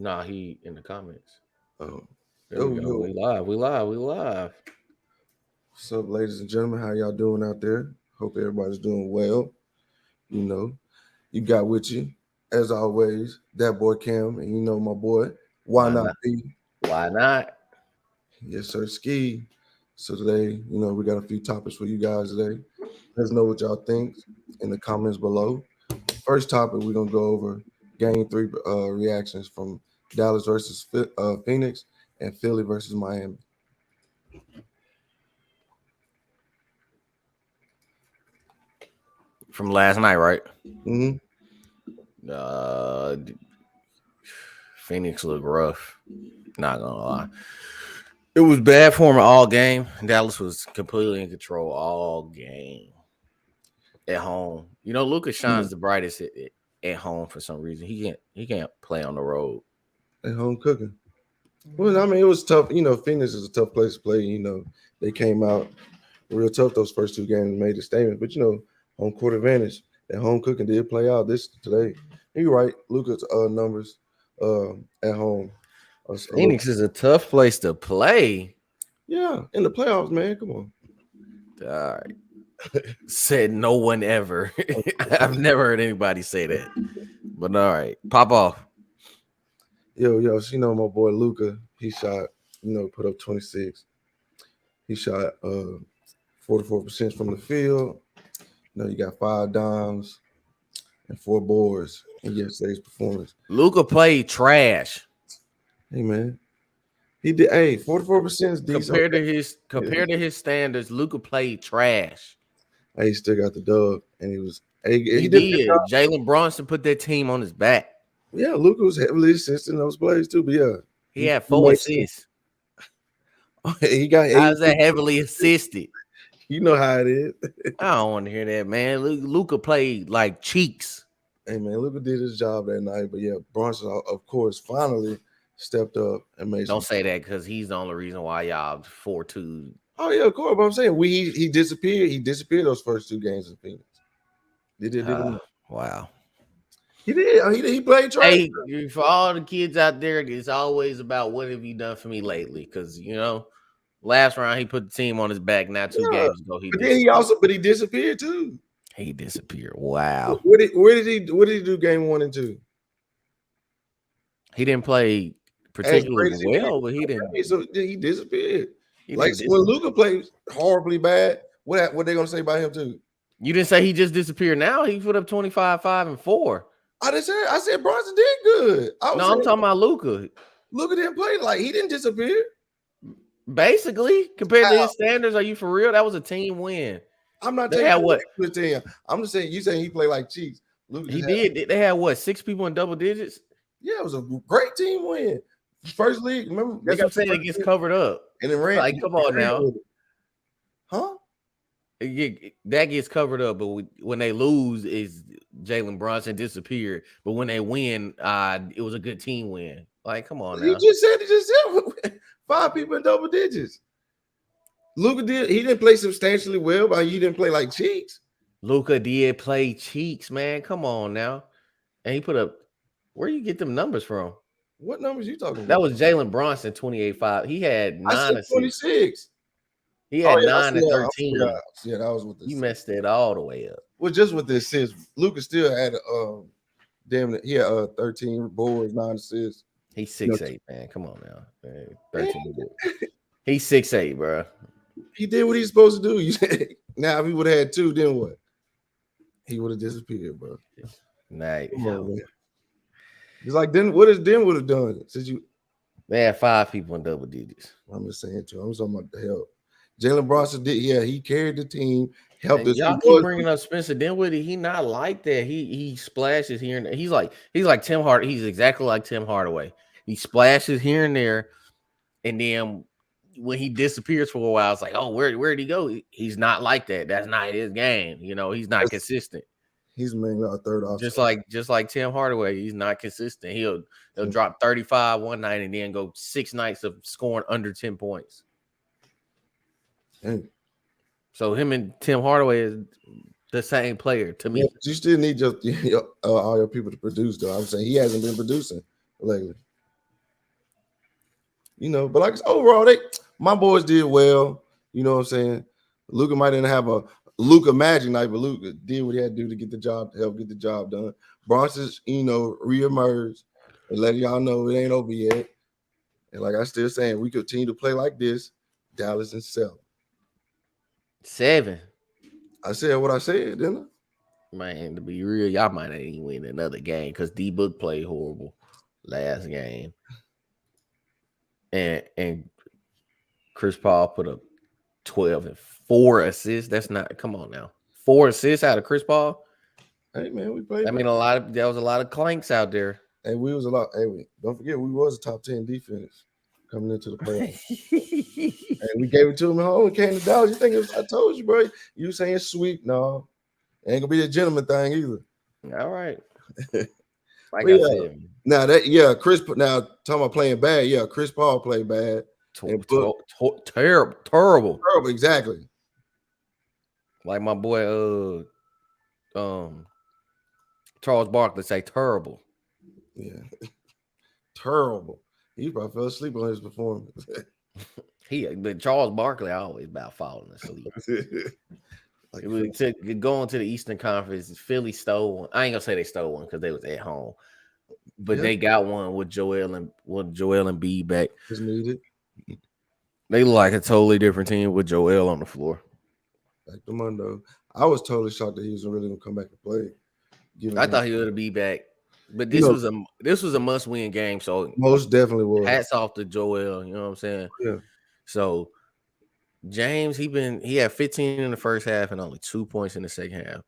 Nah, he in the comments. Oh, There we go. yo. We live. We live. We live. What's up, ladies and gentlemen? How y'all doing out there? Hope everybody's doing well. You know, you got with you, as always, that boy Cam, and you know my boy. Why Why not not? be? Why not? Yes, sir, Ski. So today, we got a few topics for you guys today. Let's know what y'all think in the comments below. First topic, we're gonna go over Game 3 reactions from Dallas versus Phoenix and Philly versus Miami. From last night, right? Mm-hmm. Uh, Phoenix looked rough. Not gonna lie. It was bad for him all game. Dallas was completely in control all game at home. You know, Lucas shines the brightest at home for some reason. He can't play on the road. At home cooking. Well, I mean, it was tough. Phoenix is a tough place to play. They came out real tough those first two games and made a statement. But, home court advantage. That home cooking did play out this today. You're right. Lucas numbers at home. Phoenix is a tough place to play. Yeah, in the playoffs, man. Come on. All right. Said no one ever. I've never heard anybody say that. But all right, pop off. Yo, so my boy Luca, he shot, put up 26. He shot 44% from the field. You got 5 dimes and 4 boards in yesterday's performance. Luca played trash. Hey man, he did. Hey, 44% is decent compared to his standards. Luca played trash. Hey, he still got the dub, and he was. Hey, he did. Jalen Brunson put that team on his back. Yeah, Luca was heavily assisting those plays too. But yeah, he had 4 assists. He got 8. How's that heavily assisted? You know how it is. I don't want to hear that, man. Luca played like cheeks. Hey man, Luca did his job that night. But yeah, Brunson, of course, finally stepped up and made. Don't say that because he's the only reason why y'all 4-2. Oh yeah, of course. But I'm saying he disappeared. He disappeared those first 2 games in Phoenix. Wow. He did. He played trash. Hey, for all the kids out there, it's always about what have you done for me lately? Because last round he put the team on his back. Now 2 games ago he disappeared too. He disappeared. Wow. What did he do? Game 1 and 2. He didn't play particularly well, but he didn't. So he disappeared. When Luca plays horribly bad, what they gonna say about him too? You didn't say he just disappeared. Now he put up 25, 5, and 4. I said Bronson did good. I'm talking about Luca. Luca didn't play he didn't disappear. Basically, compared to his standards, are you for real? That was a team win. I'm not taking what I'm just saying. You saying he played like cheeks. He did. They had 6 people in double digits. Yeah, it was a great team win. First league, remember? That's what I'm saying. It gets covered up. And it ran. Like, come on now. Huh? That gets covered up, but when they lose, is Jalen Brunson disappeared. But when they win, it was a good team win. Like, come on now. You just said 5 people in double digits. Luca did. He didn't play substantially well, but he didn't play like cheeks. Luca did play cheeks, man. Come on now. And he put up. Where you get them numbers from? What numbers you talking about? That was Jalen Brunson, 28-5. He had 9 assists. 26. He had 9 and 13. Yeah, that was with this. You messed it all the way up. Well, just with the assists, Luca still had he had 13 boards, 9 assists. He's 6'8", man. Come on now. Man, 13 boards. He's 6'8", bro. He did what he's supposed to do. You said now if he would have had 2, then what? He would have disappeared, bro. Nice. It's like then what is Den would have done since you? They had 5 people in double digits. I'm just saying too. I'm talking about the help. Jalen Brunson did. Yeah, he carried the team. Helped us. Y'all keep bringing up Spencer Dinwiddie. He not like that. He splashes here and there. He's like Tim Hard. He's exactly like Tim Hardaway. He splashes here and there, and then when he disappears for a while, it's like, oh, where did he go? He's not like that. That's not his game. He's not consistent. He's mainly our third option. Just like Tim Hardaway, he's not consistent. He'll drop 35 one night and then go 6 nights of scoring under 10 points. Dang. So him and Tim Hardaway is the same player to me. Yeah, you still need all your people to produce, though. I'm saying he hasn't been producing lately. But like overall, my boys did well. You know what I'm saying? Luka might didn't have a Luka magic night, but Luka did what he had to do to get the job, to help get the job done. Bronson's, reemerged and letting y'all know it ain't over yet. And like I still saying, we continue to play like this, Dallas and 7. 7. I said what I said, didn't I? Man, to be real, y'all might not even win another game because D Book played horrible last game. And Chris Paul put up 12 and 4 assists. That's not, come on now. 4 assists out of Chris Paul. Hey man, we played. I mean, there was a lot of clanks out there. And we was a lot. Hey, don't forget, we was a top 10 defense coming into the playoffs. And we gave it to them at home. We came to Dallas. You think I told you, bro? You saying sweep? No, ain't gonna be a gentleman thing either. All right. Like I said. Now Chris. Now talking about playing bad. Yeah, Chris Paul played bad. Terrible. Exactly. Like my boy, Charles Barkley say terrible. Yeah, terrible. He probably fell asleep on his performance. But Charles Barkley always about falling asleep. Going to the Eastern Conference, Philly stole one. I ain't gonna say they stole one because they was at home, but they got one with Joel and B back. Just needed. They look like a totally different team with Joel on the floor. Back to Mundo. I was totally shocked that he was really gonna come back and play. I thought he would be back, but this was a must-win game. So most definitely was. Hats off to Joel. You know what I'm saying? Yeah. So James, he had 15 in the first half and only 2 points in the second half.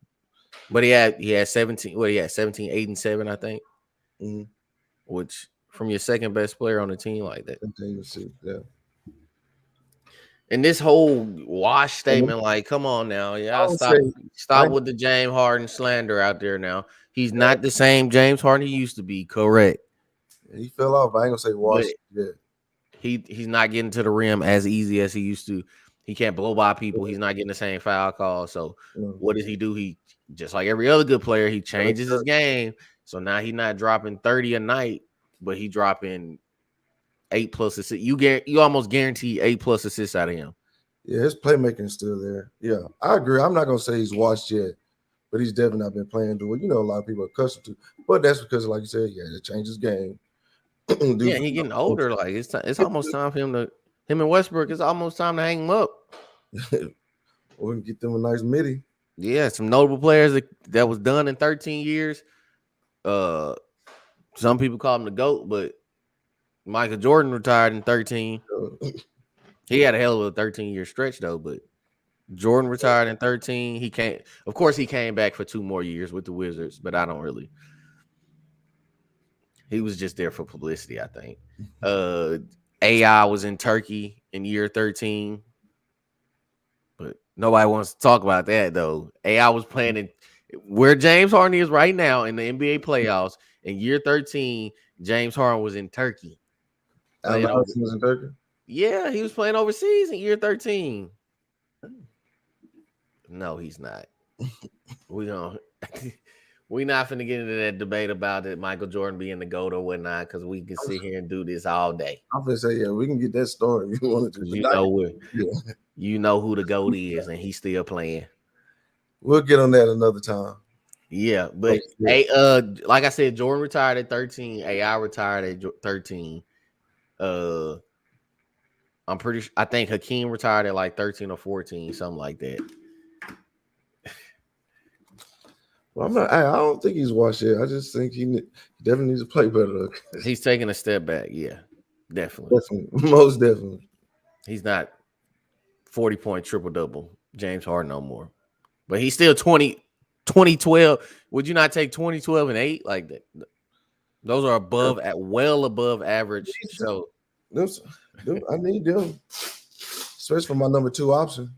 But he had 17. Well, he had 17, 8, and 7, I think. Mm-hmm. Which from your second best player on the team like that. Yeah. And this whole wash statement, like, come on now, stop with the James Harden slander out there now. He's not the same James Harden he used to be. Correct. He fell off. I ain't gonna say wash. Yeah. He's not getting to the rim as easy as he used to. He can't blow by people. He's not getting the same foul call. So what does he do? He just like every other good player, he changes his game. So now he's not dropping 30 a night, but he dropping 8+ assists. You almost guarantee 8+ assists out of him. Yeah, his playmaking is still there. Yeah, I agree. I'm not gonna say he's washed yet, but he's definitely not been playing to what a lot of people are accustomed to. But that's because, like you said, it changed his game. Yeah, he's getting older. Like it's almost time for him and Westbrook. It's almost time to hang him up. Or get them a nice midi. Yeah, some notable players that was done in 13 years. Some people call him the GOAT, but Michael Jordan retired in 13. He had a hell of a 13-year stretch though, but Jordan retired in 13. He came back for 2 more years with the Wizards, but I don't really. He was just there for publicity, I think. AI was in Turkey in year 13, but nobody wants to talk about that though. AI was playing in where James Harden is right now in the NBA playoffs. In year 13, James Harden was in Turkey. Was in Turkey? Yeah, he was playing overseas in year 13. No, he's not. We're not finna get into that debate about it, Michael Jordan being the GOAT or whatnot, because we can sit here and do this all day. I'm gonna say, we can get that story if you wanted to. You know who the GOAT is, and he's still playing. We'll get on that another time. Yeah, but like I said, Jordan retired at 13. AI retired at 13. I'm pretty sure. I think Hakeem retired at like 13 or 14, something like that. Well, I don't think he's washed yet. I just think he definitely needs to play better. He's taking a step back. Yeah, definitely. Most definitely. He's not 40-point triple-double James Harden no more. But he's still 2012. Would you not take 2012 and 8 like that? Those are well above average. So I need them, especially for my number 2 option.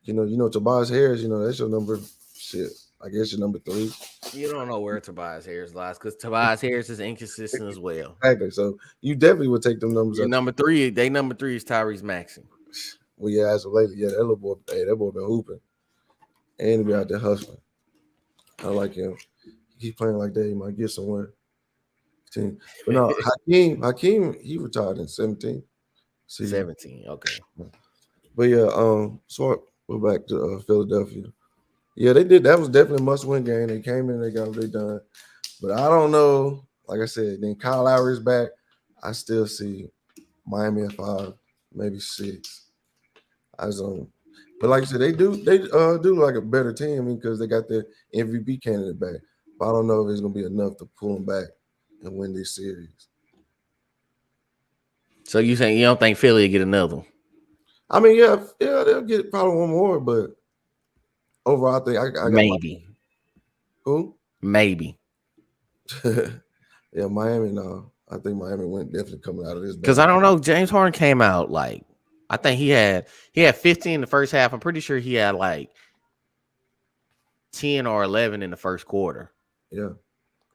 Tobias Harris. That's your number. Shit, I guess your number 3. You don't know where Tobias Harris lies because Tobias Harris is inconsistent as well. Exactly. So you definitely would take them numbers. Number 3. They number 3 is Tyrese Maxey. Well, yeah, as of lately, that little boy, that boy been hooping, and he be out there hustling. I like him. He keep playing like that, he might get somewhere. But no, Hakeem, he retired in 17. See, 17. Okay. but yeah, so we're back to Philadelphia. Yeah, they did. That was definitely a must-win game. They came in, they got what they done. But I don't know. Like I said, then Kyle Lowry's back. I still see Miami at 5, maybe 6. I don't. But like I said, they do like a better team because they got their MVP candidate back. But I don't know if it's gonna be enough to pull them back and win this series. So you saying you don't think Philly will get another one? I mean, yeah, they'll get probably one more, but overall, I think I got Maybe. who? Maybe. Yeah, Miami. No, I think Miami went definitely coming out of this. Because I don't know. James Harden came out like I think he had 15 in the first half. I'm pretty sure he had like 10 or 11 in the first quarter. Yeah.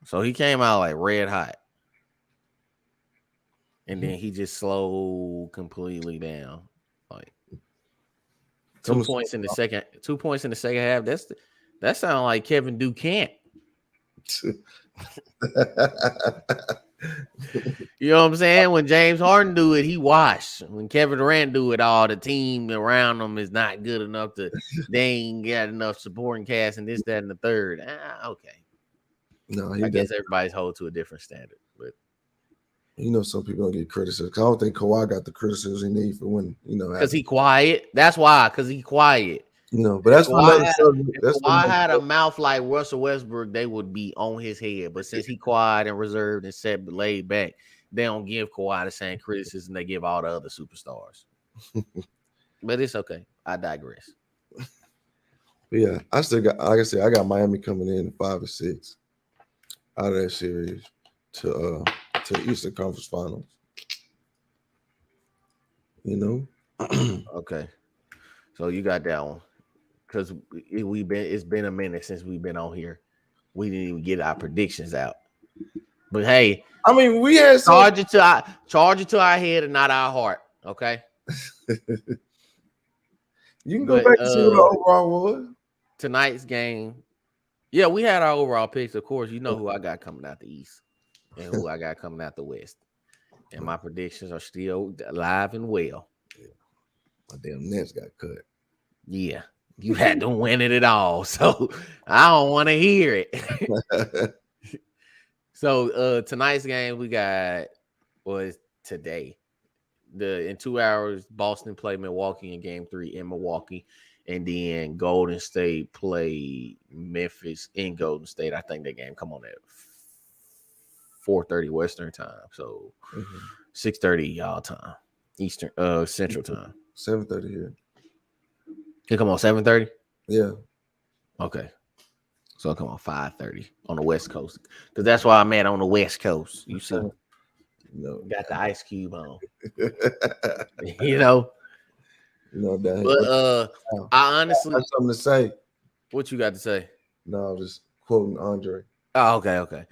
So he came out like red hot. And then he just slowed completely down. Like 2 points in the second, 2 points in the second half. That sounds like Kevin Durant. You know what I'm saying? When James Harden do it, he washed. When Kevin Durant do it, all the team around him is not good enough to. They ain't got enough supporting cast and this, that, and the third. Okay. No, I guess everybody's hold to a different standard, but some people don't get criticism. I don't think Kawhi got the criticism he needs for when because he quiet. That's why. Because he quiet. But that's Kawhi another subject. if Kawhi had a mouth like Russell Westbrook, they would be on his head. But since he quiet and reserved and set laid back, they don't give Kawhi the same criticism they give all the other superstars. But it's okay. I digress. But yeah, I still got, like I said, I got Miami coming in 5 or 6 out of that series to Eastern Conference Finals. Okay. So you got that one. Because it's been a minute since we've been on here. We didn't even get our predictions out. But hey, I mean, we had charge it to our head and not our heart. Okay. You can go back and see what the overall was. Tonight's game. Yeah, we had our overall picks. Of course, you know who I got coming out the East and who I got coming out the West. And my predictions are still alive and well. Yeah. My damn Nets got cut. Yeah. You had to win it at all. So I don't want to hear it. So tonight's game we got was today. In 2 hours, Boston played Milwaukee in game 3 in Milwaukee. And then Golden State played Memphis in Golden State. I think that game come on at 4:30 Western time. So 6:30 y'all time. Eastern Central time. 7:30 here. It come on 7:30? Yeah. Okay. So come on 5:30 on the West Coast. Because that's why I'm at on the West Coast. You see? No. Got the ice cube on. You know? That. But I honestly have something to say. What you got to say? No, I'm just quoting Andre. Oh, okay.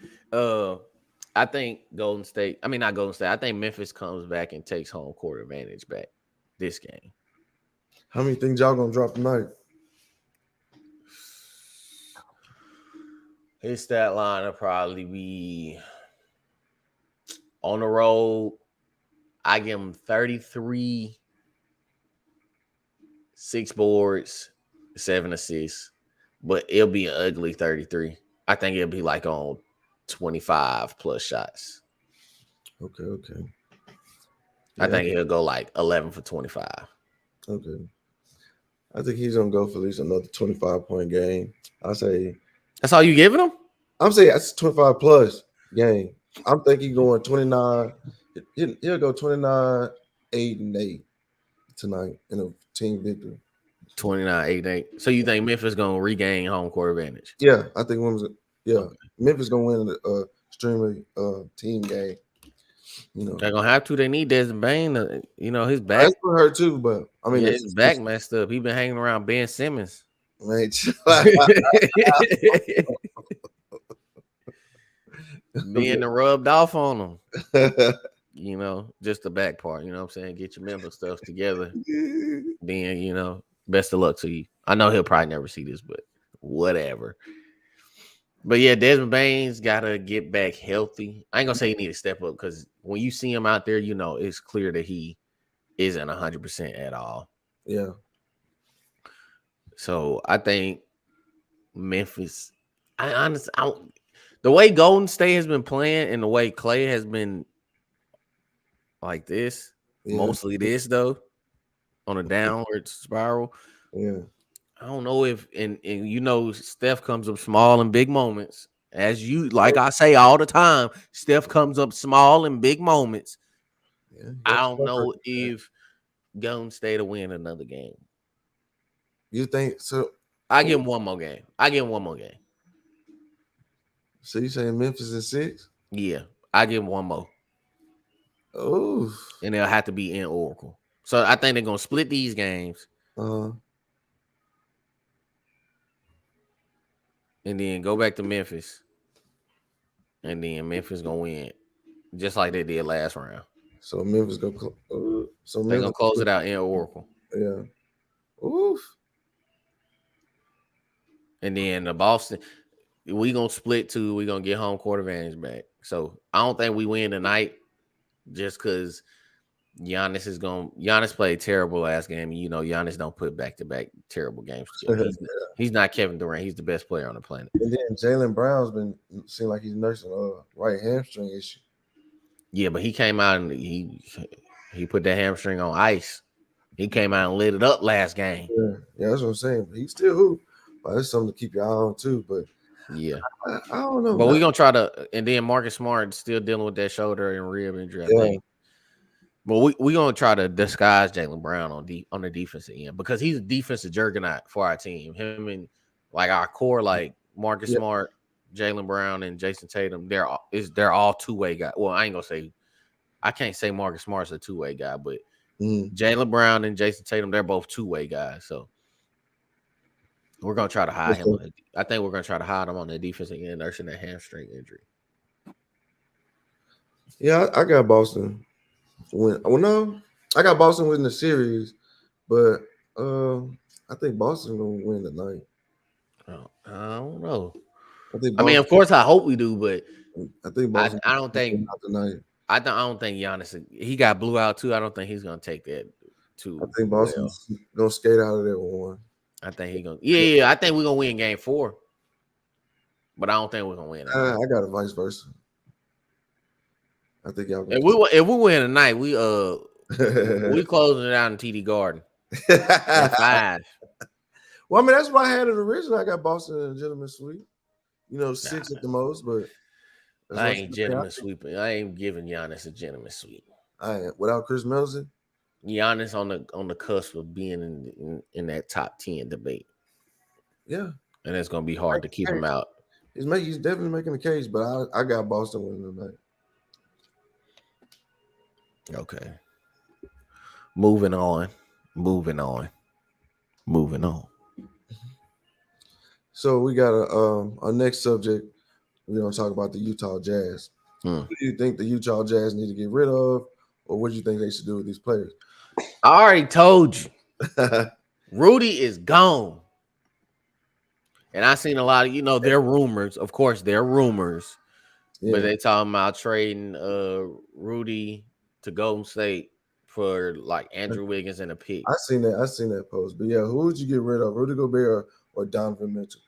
I think Golden State. I mean, not Golden State. I think Memphis comes back and takes home court advantage back this game. How many things y'all gonna drop tonight? His stat line will probably be on the road. I give him 33, 6 boards, 7 assists, but it'll be an ugly 33. I think it'll be like on 25 plus shots. Okay. I think he'll go like 11 for 25. Okay. I think he's gonna go for at least another 25-point game. I say that's all you giving him? I'm saying that's 25 plus game. I'm thinking going 29. He'll go 29, 8, and 8 tonight in a team victory. 29, 8, and 8. So you think Memphis gonna regain home court advantage? Yeah, I think Memphis gonna win a extremely team game. They're gonna have to. They need Desmond Bain. His back. That's for her too, but I mean, his back messed up. He been hanging around Ben Simmons. Being rubbed off on him. Just the back part. You know what I'm saying? Get your mental stuff together. Then, best of luck to you. I know he'll probably never see this, but whatever. But yeah, Desmond Bain's gotta get back healthy. I ain't gonna say he need to step up because when you see him out there, it's clear that he isn't 100% at all. Yeah. So I think Memphis. I honestly, the way Golden State has been playing and the way Clay has been like this, Yeah. mostly this though, on a downward spiral. Yeah. I don't know if and Steph comes up small in big moments. As you like I say all the time, Steph comes up small in big moments. Yeah. You I got don't your know record, man. if Golden State will win another game. You think so? I give him one more game. I give him one more game. So you saying Memphis in 6? Yeah, I give him one more. Oh. And they'll have to be in Oracle. So I think they're gonna split these games Uh, and then go back to Memphis. And then Memphis gonna win. Just like they did last round. so Memphis go. So They're Memphis. gonna close it out in Oracle. Yeah. Oof. And then the Boston, we gonna split two. We gonna get home court advantage back. So I don't think we win tonight, just because Giannis played terrible last game. Giannis don't put back to back terrible games. He's not Kevin Durant. He's the best player on the planet. And then Jalen Brown's been seem like he's nursing a right hamstring issue. Yeah, but he came out and he put that hamstring on ice. He came out and lit it up last game. Yeah, that's what I'm saying. But he's still hoop. But that's something to keep your eye on too. But Yeah, I don't know. but we're gonna try to. And then Marcus Smart still dealing with that shoulder and rib injury, I think. But we gonna try to disguise Jalen Brown on the defensive end because he's a defensive juggernaut for our team. Him and like our core, like Marcus Smart, Jalen Brown, and Jason Tatum. They're all two-way guys. Well, I can't say Marcus Smart's a two-way guy, but Jalen Brown and Jason Tatum, they're both two-way guys. So we're gonna try to hide him. I think we're gonna try to hide him on the defensive end, nursing that hamstring injury. Yeah, I got Boston win. Well, no, I got Boston winning the series, but I think Boston gonna win tonight. I don't know. I mean, of course, I hope we do, but I think Boston. I don't think tonight. I don't think Giannis. He got blew out too. I don't think he's gonna take that too. I think Boston's gonna skate out of there with one. I think he's gonna. Yeah. I think we're gonna win Game 4, but I don't think we're gonna win. I got a vice versa. I think y'all. If we win tonight, we closing it out in TD Garden. 5. Well, I mean that's what I had it originally. I got Boston in a gentleman's sweep. 6 at the most, but I ain't gentleman sweeping. I ain't giving Giannis a gentleman sweep. I ain't without Chris Middleton. Giannis on the cusp of being in that top 10 debate. Yeah, and it's gonna be hard to keep him out. He's definitely making the case, but I got Boston winning tonight. Okay. Moving on. So we got our next subject. We're gonna talk about the Utah Jazz. Who do you think the Utah Jazz need to get rid of, or what do you think they should do with these players? I already told you. Rudy is gone. And I seen a lot of, they're rumors. Of course, they're rumors. Yeah. But they talking about trading Rudy to Golden State for like Andrew Wiggins and a pick. I seen that post. But yeah, who would you get rid of? Rudy Gobert or Donovan Mitchell?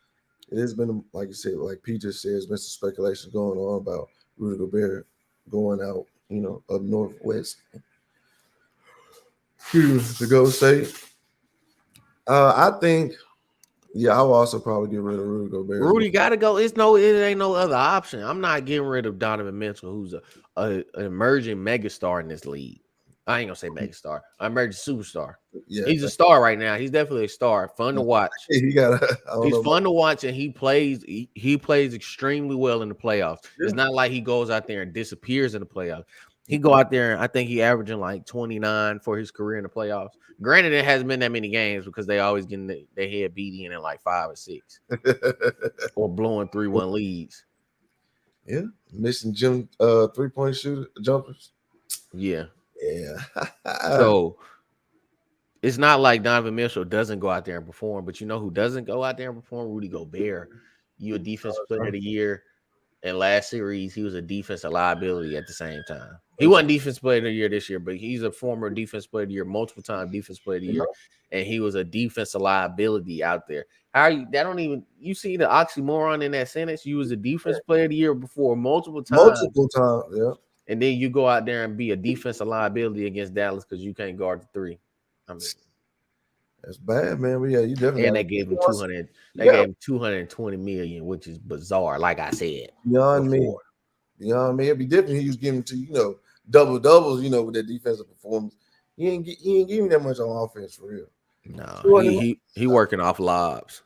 It has been, like you said, like Pete just said, there's been some speculation going on about Rudy Gobert going out, up northwest to Golden State. I think, I will also probably get rid of Rudy Gobert. Rudy got to go. It ain't no other option. I'm not getting rid of Donovan Mitchell, who's an emerging megastar in this league. I ain't gonna say megastar, emerging superstar. Yeah, he's a star right now. He's definitely a star. Fun to watch. He's fun to watch, and he plays extremely well in the playoffs. Yeah. It's not like he goes out there and disappears in the playoffs. He go out there and I think he averaging like 29 for his career in the playoffs. Granted, it hasn't been that many games because they always getting their head beat in like 5 or 6 or blowing 3-1 leads. Yeah, missing 3-point shooter jumpers. Yeah. Yeah. So it's not like Donovan Mitchell doesn't go out there and perform, but you know who doesn't go out there and perform? Rudy Gobert. You a defensive player of the year. And last series, he was a defensive liability at the same time. He wasn't defense player of the year this year, but he's a former defense player of the year, multiple time defense player of the year, and he was a defensive liability out there. How are you? That don't even you see the oxymoron in that sentence. You was a defense player of the year before multiple times, Yeah. and then you go out there and be a defensive liability against Dallas because you can't guard the three. I mean, That's bad, man. But yeah, you definitely. and they gave him 200. They gave him 220 million, which is bizarre. Like I said beyond me. before. Beyond me, it'd be different. He was giving to double doubles, with that defensive performance. He ain't giving that much on offense for real. No, he working off lobs.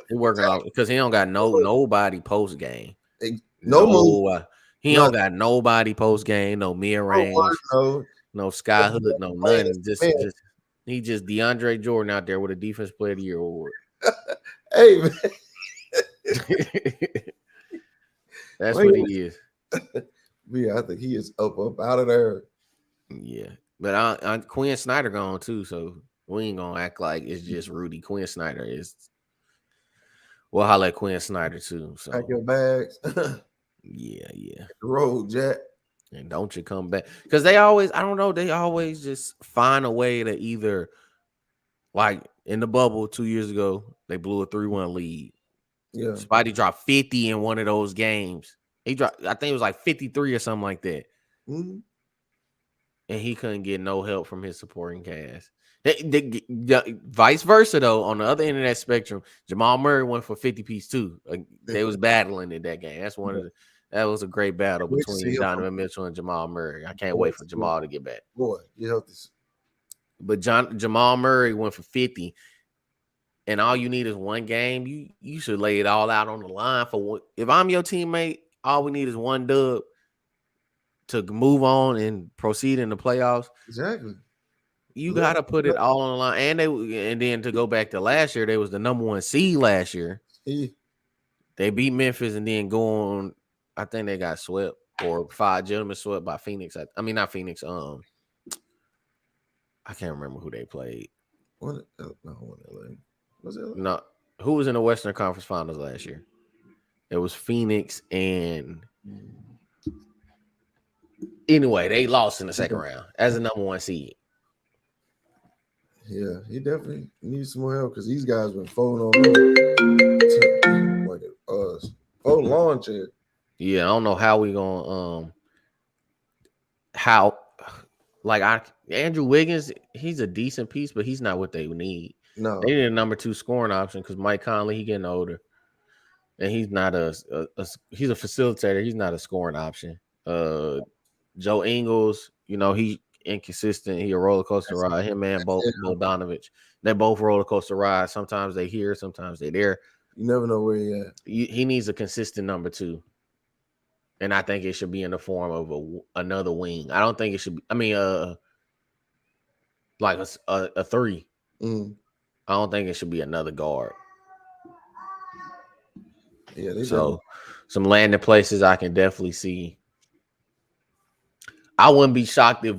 He working off because he don't got nobody post game. He don't got nobody post game. No mid range. No sky hood. No nothing. Just he just DeAndre Jordan out there with a defense player of the year award. Hey man, that's what he is. Yeah, I think he is up out of there. Yeah, but Quinn Snyder gone too, so we ain't gonna act like it's just Rudy. Quinn Snyder is. We'll holler at Quinn Snyder too. So pack your bags. yeah. The road, Jack. And don't you come back because they always just find a way to either like in the bubble 2 years ago they blew a 3-1 lead. Yeah, Spidey dropped 50 in one of those games. He dropped, I think it was like 53 or something like that. Mm-hmm. And he couldn't get no help from his supporting cast. Vice versa, though, on the other end of that spectrum, Jamal Murray went for 50 piece too. They was battling in that game. That's that was a great battle between Donovan Mitchell and Jamal Murray. I can't wait for Jamal to get back. Boy, you help this. But Jamal Murray went for 50. And all you need is one game. You should lay it all out on the line for what. If I'm your teammate, all we need is one dub to move on and proceed in the playoffs. Exactly. You got to put it all on the line. And then to go back to last year, they was the number 1 seed last year. Yeah. They beat Memphis and then go on. I think they got swept or 5 gentlemen swept by Phoenix. I mean, not Phoenix. I can't remember who they played. Was it? No, who was in the Western Conference Finals last year? It was Phoenix and. Anyway, they lost in the second round as the number 1 seed. Yeah, he definitely needs some more help because these guys been folding on him like lawn chair. Yeah, I don't know how we gonna Andrew Wiggins, he's a decent piece, but he's not what they need. No, they need a number 2 scoring option because Mike Conley, he getting older, and he's not he's a facilitator. He's not a scoring option. Joe Ingles, he inconsistent. He a roller coaster ride. Him and Bogdanovich, they both roller coaster ride. Sometimes they here, sometimes they there. You never know where he at. He needs a consistent number 2, and I think it should be in the form of another wing. I don't think it should be. I mean, like a 3. Mm. I don't think it should be another guard. Yeah. So some landing places I can definitely see. I wouldn't be shocked if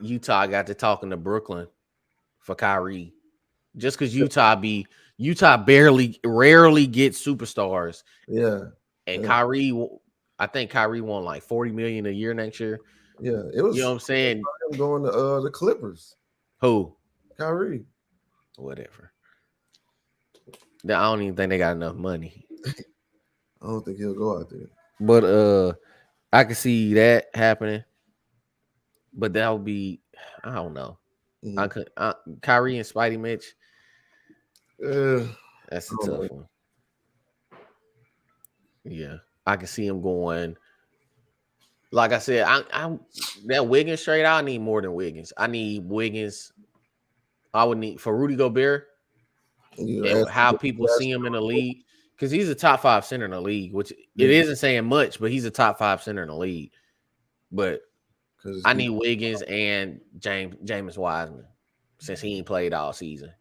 Utah got to talking to Brooklyn for Kyrie, just because Utah rarely gets superstars. Yeah, and Kyrie, I think Kyrie won like $40 million a year next year. Yeah, it was. You know what I'm saying? I'm going to the Clippers. Who? Kyrie. Whatever. I don't even think they got enough money. I don't think he'll go out there. But I can see that happening. But that would be, I don't know. Mm-hmm. Kyrie and Spidey Mitch. That's a tough one. Yeah, I can see him going. Like I said, I that Wiggins trade. I need more than Wiggins. I need Wiggins. I would need for Rudy Gobert. And how people see him in the league, because he's a top 5 center in the league, which it isn't saying much, but he's a top 5 center in the league. But I need Wiggins and James Wiseman, since he ain't played all season.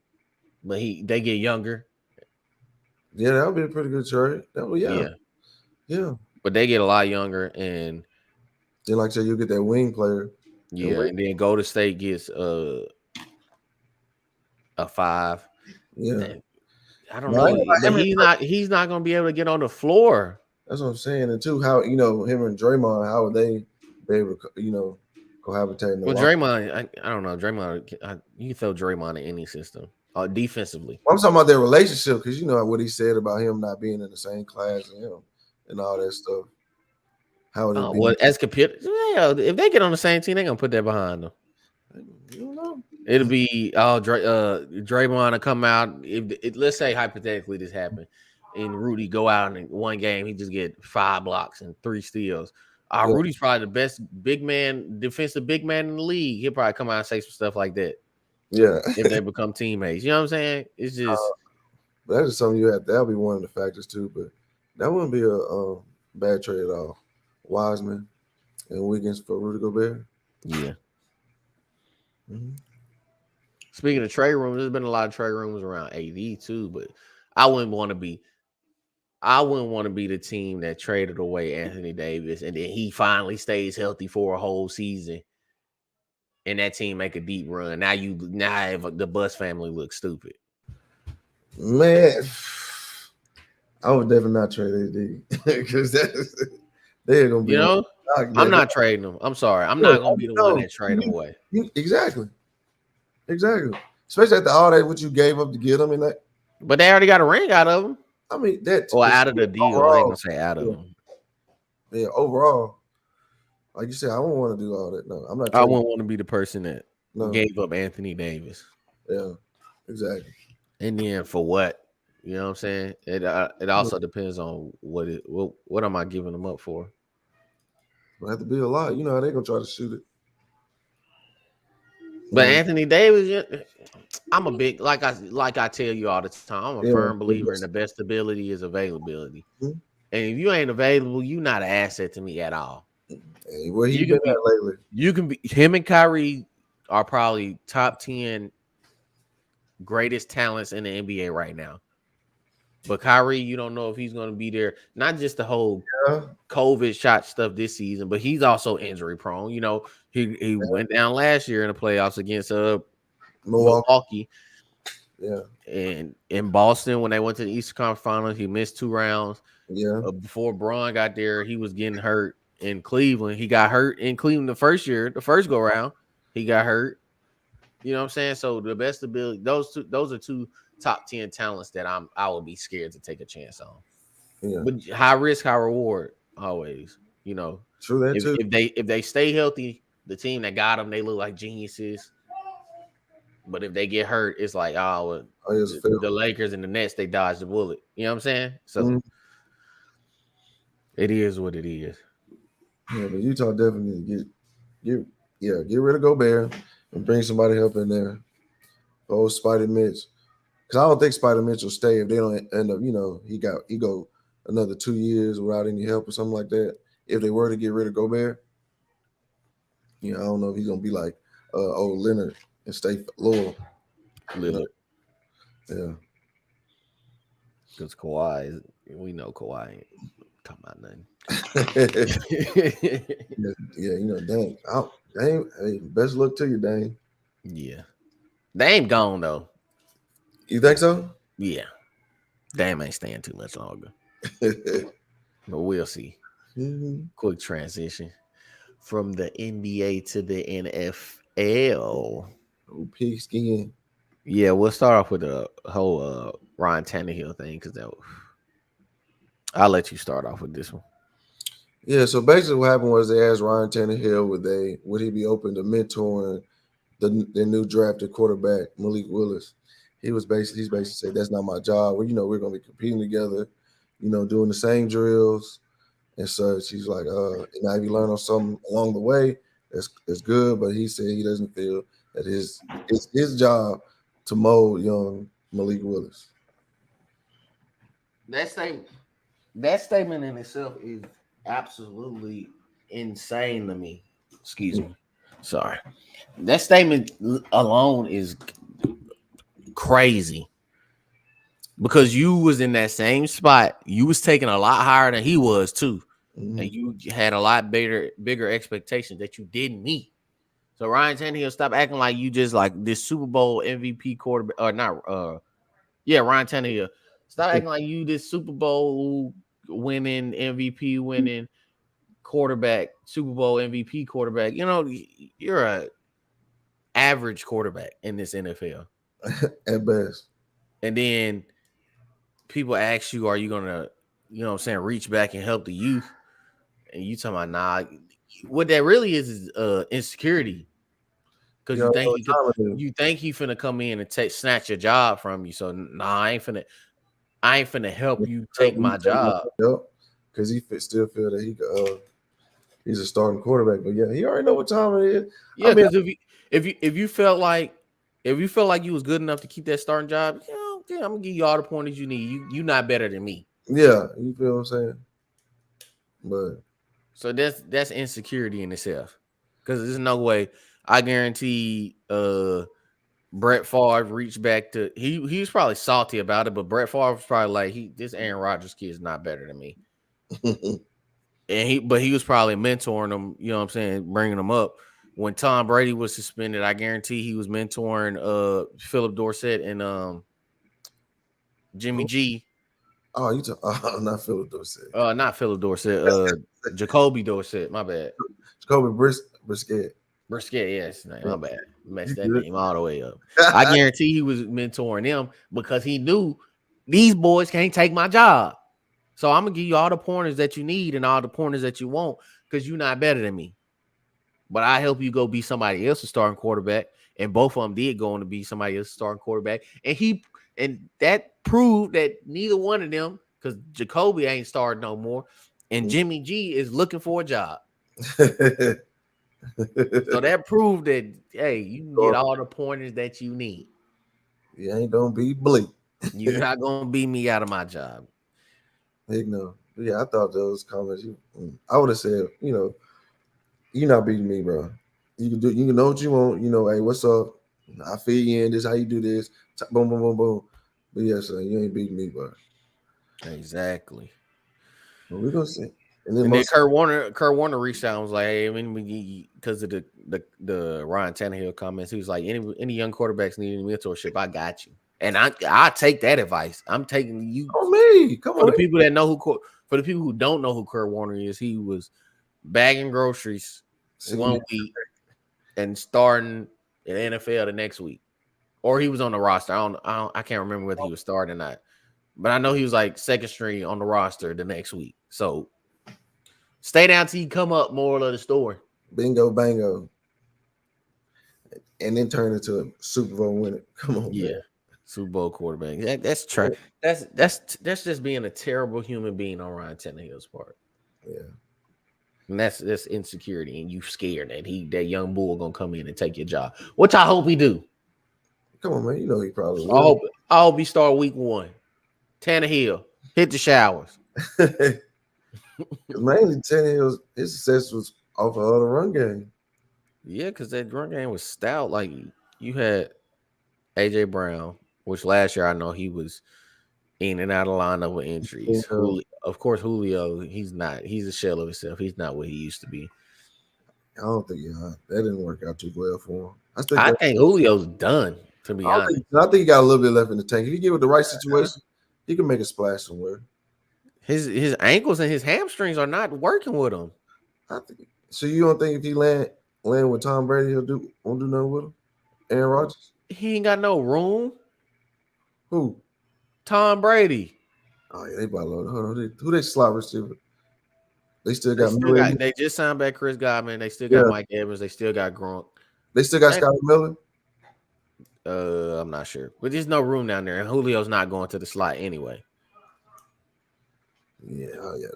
But they get younger. Yeah, that would be a pretty good trade. Yeah. But they get a lot younger, and then like I said, you get that wing player. Yeah, and then Golden State gets a 5. Yeah, I don't know, but he's not going to be able to get on the floor. That's what I'm saying. And two, how him and Draymond, how would they be able to cohabitate in the Well, locker? Draymond, I don't know. Draymond, you can throw Draymond in any system. Defensively. I'm talking about their relationship because you know what he said about him not being in the same class as him and all that stuff. How would it be? Well, as compared, yeah, if they get on the same team, they're gonna put that behind them. You don't know. It'll be Draymond to come out. If let's say hypothetically this happened, and Rudy go out in one game, he just get 5 blocks and 3 steals. Yeah. Rudy's probably the best defensive big man in the league. He'll probably come out and say some stuff like that. Yeah. If they become teammates, you know what I'm saying? It's just but that is something that'll be one of the factors too. But that wouldn't be a bad trade at all. Wiseman and Wiggins for Rudy Gobert. Yeah. Mm-hmm. Speaking of trade rooms, there's been a lot of trade rooms around AD too, but I wouldn't want to be the team that traded away Anthony Davis and then he finally stays healthy for a whole season and that team make a deep run. Now the Buss family looks stupid. Man, I would definitely not trade AD because they're gonna be. I'm not trading them. I'm sorry. I'm not gonna be the one that trade them away. Exactly. Especially after all that what you gave up to get them and that. But they already got a ring out of them. I mean that. Or out of the deal. Overall, I ain't gonna say out of them. Yeah. Overall, like you said, I don't want to do all that. No, I'm not. I wouldn't want to be the person that gave up Anthony Davis. Yeah. Exactly. And then for what? You know what I'm saying? It also depends on what am I giving them up for? It'll have to be a lot. You know how they're gonna try to shoot it. But Anthony Davis, I'm a big like I tell you all the time. I'm a firm believer in the best ability is availability. Mm-hmm. And if you ain't available, you're not an asset to me at all. Hey, where he been at lately? You can be him and Kyrie are probably top 10 greatest talents in the NBA right now. But Kyrie, you don't know if he's going to be there. Not just the whole COVID shot stuff this season, but he's also injury prone. You know, he went down last year in the playoffs against Milwaukee. Yeah. And in Boston, when they went to the Eastern Conference Finals, he missed 2 rounds. Yeah. Before Braun got there, he was getting hurt in Cleveland. He got hurt in Cleveland the first go round. He got hurt. You know what I'm saying? So the best ability, those are 2 top 10 talents that I would be scared to take a chance on. Yeah. But high risk, high reward, always. You know, true that too. If they stay healthy, the team that got them, they look like geniuses. But if they get hurt, it's like the Lakers and the Nets, they dodged the bullet. You know what I'm saying? So it is what it is. Yeah, but Utah definitely get rid of Gobert and bring somebody up in there. Oh, Spider Mitch. Because I don't think Spider Mitch will stay if they don't end up, he go another 2 years without any help or something like that. If they were to get rid of Gobert, I don't know if he's gonna be like old Leonard and stay loyal. Leonard. Yeah. Because Kawhi, we know Kawhi ain't talking about nothing. Dame, hey, best luck to you, Dame. Yeah. Dame gone though. You think so? Yeah. Dame ain't staying too much longer. But we'll see. Mm-hmm. Quick transition from the NBA to the NFL. Pigskin. Yeah, we'll start off with the whole Ryan Tannehill thing because I'll let you start off with this one. Yeah, so basically what happened was they asked Ryan Tannehill would he be open to mentoring the new drafted quarterback Malik Willis. He's basically said that's not my job. Well, we're gonna be competing together, doing the same drills and such. He's like, now if you learn on something along the way, that's good. But he said he doesn't feel that it's his job to mold young Malik Willis. That statement in itself is absolutely insane to me. Excuse me. Sorry. That statement alone is crazy because you was in that same spot. You was taking a lot higher than he was too. Mm-hmm. And you had a lot bigger expectations that you didn't meet. So Ryan Tannehill, stop acting like you just like this Super Bowl MVP quarterback or not. Ryan Tannehill, stop acting like you this Super Bowl winning, MVP winning quarterback, Super Bowl MVP quarterback. You know, you're a average quarterback in this NFL. At best. And then people ask you, are you gonna, you know what I'm saying, reach back and help the youth? And you talking about nah. What that really is insecurity. Because You know what time it is. you think he finna come in and snatch your job from you. So nah, I ain't finna help you take my job. Because he still feel that he's a starting quarterback. But yeah, he already know what time it is. Yeah, because if you felt like you was good enough to keep that starting job, you know, yeah, I'm gonna give you all the pointers you need. You not better than me. Yeah, you feel what I'm saying? But so that's insecurity in itself. Because there's no way I guarantee Brett Favre reached back to he was probably salty about it, but Brett Favre was probably like this Aaron Rodgers kid is not better than me. And he was probably mentoring him, you know what I'm saying, bringing him up. When Tom Brady was suspended, I guarantee he was mentoring Philip Dorsett and Jimmy G. Oh, not Philip Dorsett. Not Philip Dorsett, Jacoby Dorsett, my bad. Jacoby Brisket. Brisket, yes, my bad. Messed that name all the way up. I guarantee he was mentoring them because he knew these boys can't take my job. So I'm gonna give you all the pointers that you need and all the pointers that you want because you're not better than me. But I help you go be somebody else's starting quarterback, and both of them did go on to be somebody else's starting quarterback, and that proved that neither one of them, because Jacoby ain't starting no more, and Jimmy G is looking for a job. So that proved that hey, you can get all the pointers that you need. You ain't gonna be bleak. You're not gonna beat me out of my job. Heck no. But yeah, I thought those comments. I would have said, you're not beating me, bro. You can know what you want. Hey, what's up? I feel you in this. How you do this? Boom, boom, boom, boom. But yeah, son, you ain't beating me, bro. Exactly. Well, we gonna see. And then Kurt Warner reached out and was like, "Hey, I mean, because of the Ryan Tannehill comments, he was like, any young quarterbacks need any mentorship, I got you." And I take that advice. I'm taking you. Oh me, come on. For the people that know for the people who don't know who Kurt Warner is, he was bagging groceries one week and starting in the NFL the next week, or he was on the roster. I can't remember whether he was starting or not, but I know he was like second string on the roster the next week. So stay down till you come up. Moral of the story. Bingo, bango. And then turn into a Super Bowl winner. Come on, yeah. Man. Super Bowl quarterback. That's That's just being a terrible human being on Ryan Tannehill's part. Yeah. And that's insecurity, and you scared that young bull gonna come in and take your job. Which I hope he do. Come on, man. You know he probably will. I hope he start week 1. Tannehill, hit the showers. Mainly Tannehill's his success was off of the run game. Yeah, because that run game was stout. Like you had AJ Brown, which last year I know he was in and out of lineup with injuries. Yeah. Of course, Julio, he's a shell of himself. He's not what he used to be. I don't think that didn't work out too well for him. I think Julio's done, to be honest. I think he got a little bit left in the tank. If he get with the right situation, he can make a splash somewhere. His ankles and his hamstrings are not working with him. So you don't think if he land with Tom Brady, won't do nothing with him? Aaron Rodgers? He ain't got no room. Who? Tom Brady. Oh yeah, they about loaded. Hold on, who they slot receiver? They still got Miller. They just signed back Chris Godwin. They still got Mike Evans. They still got Gronk. They still got Scotty Miller. I'm not sure, but there's no room down there, and Julio's not going to the slot anyway. Yeah,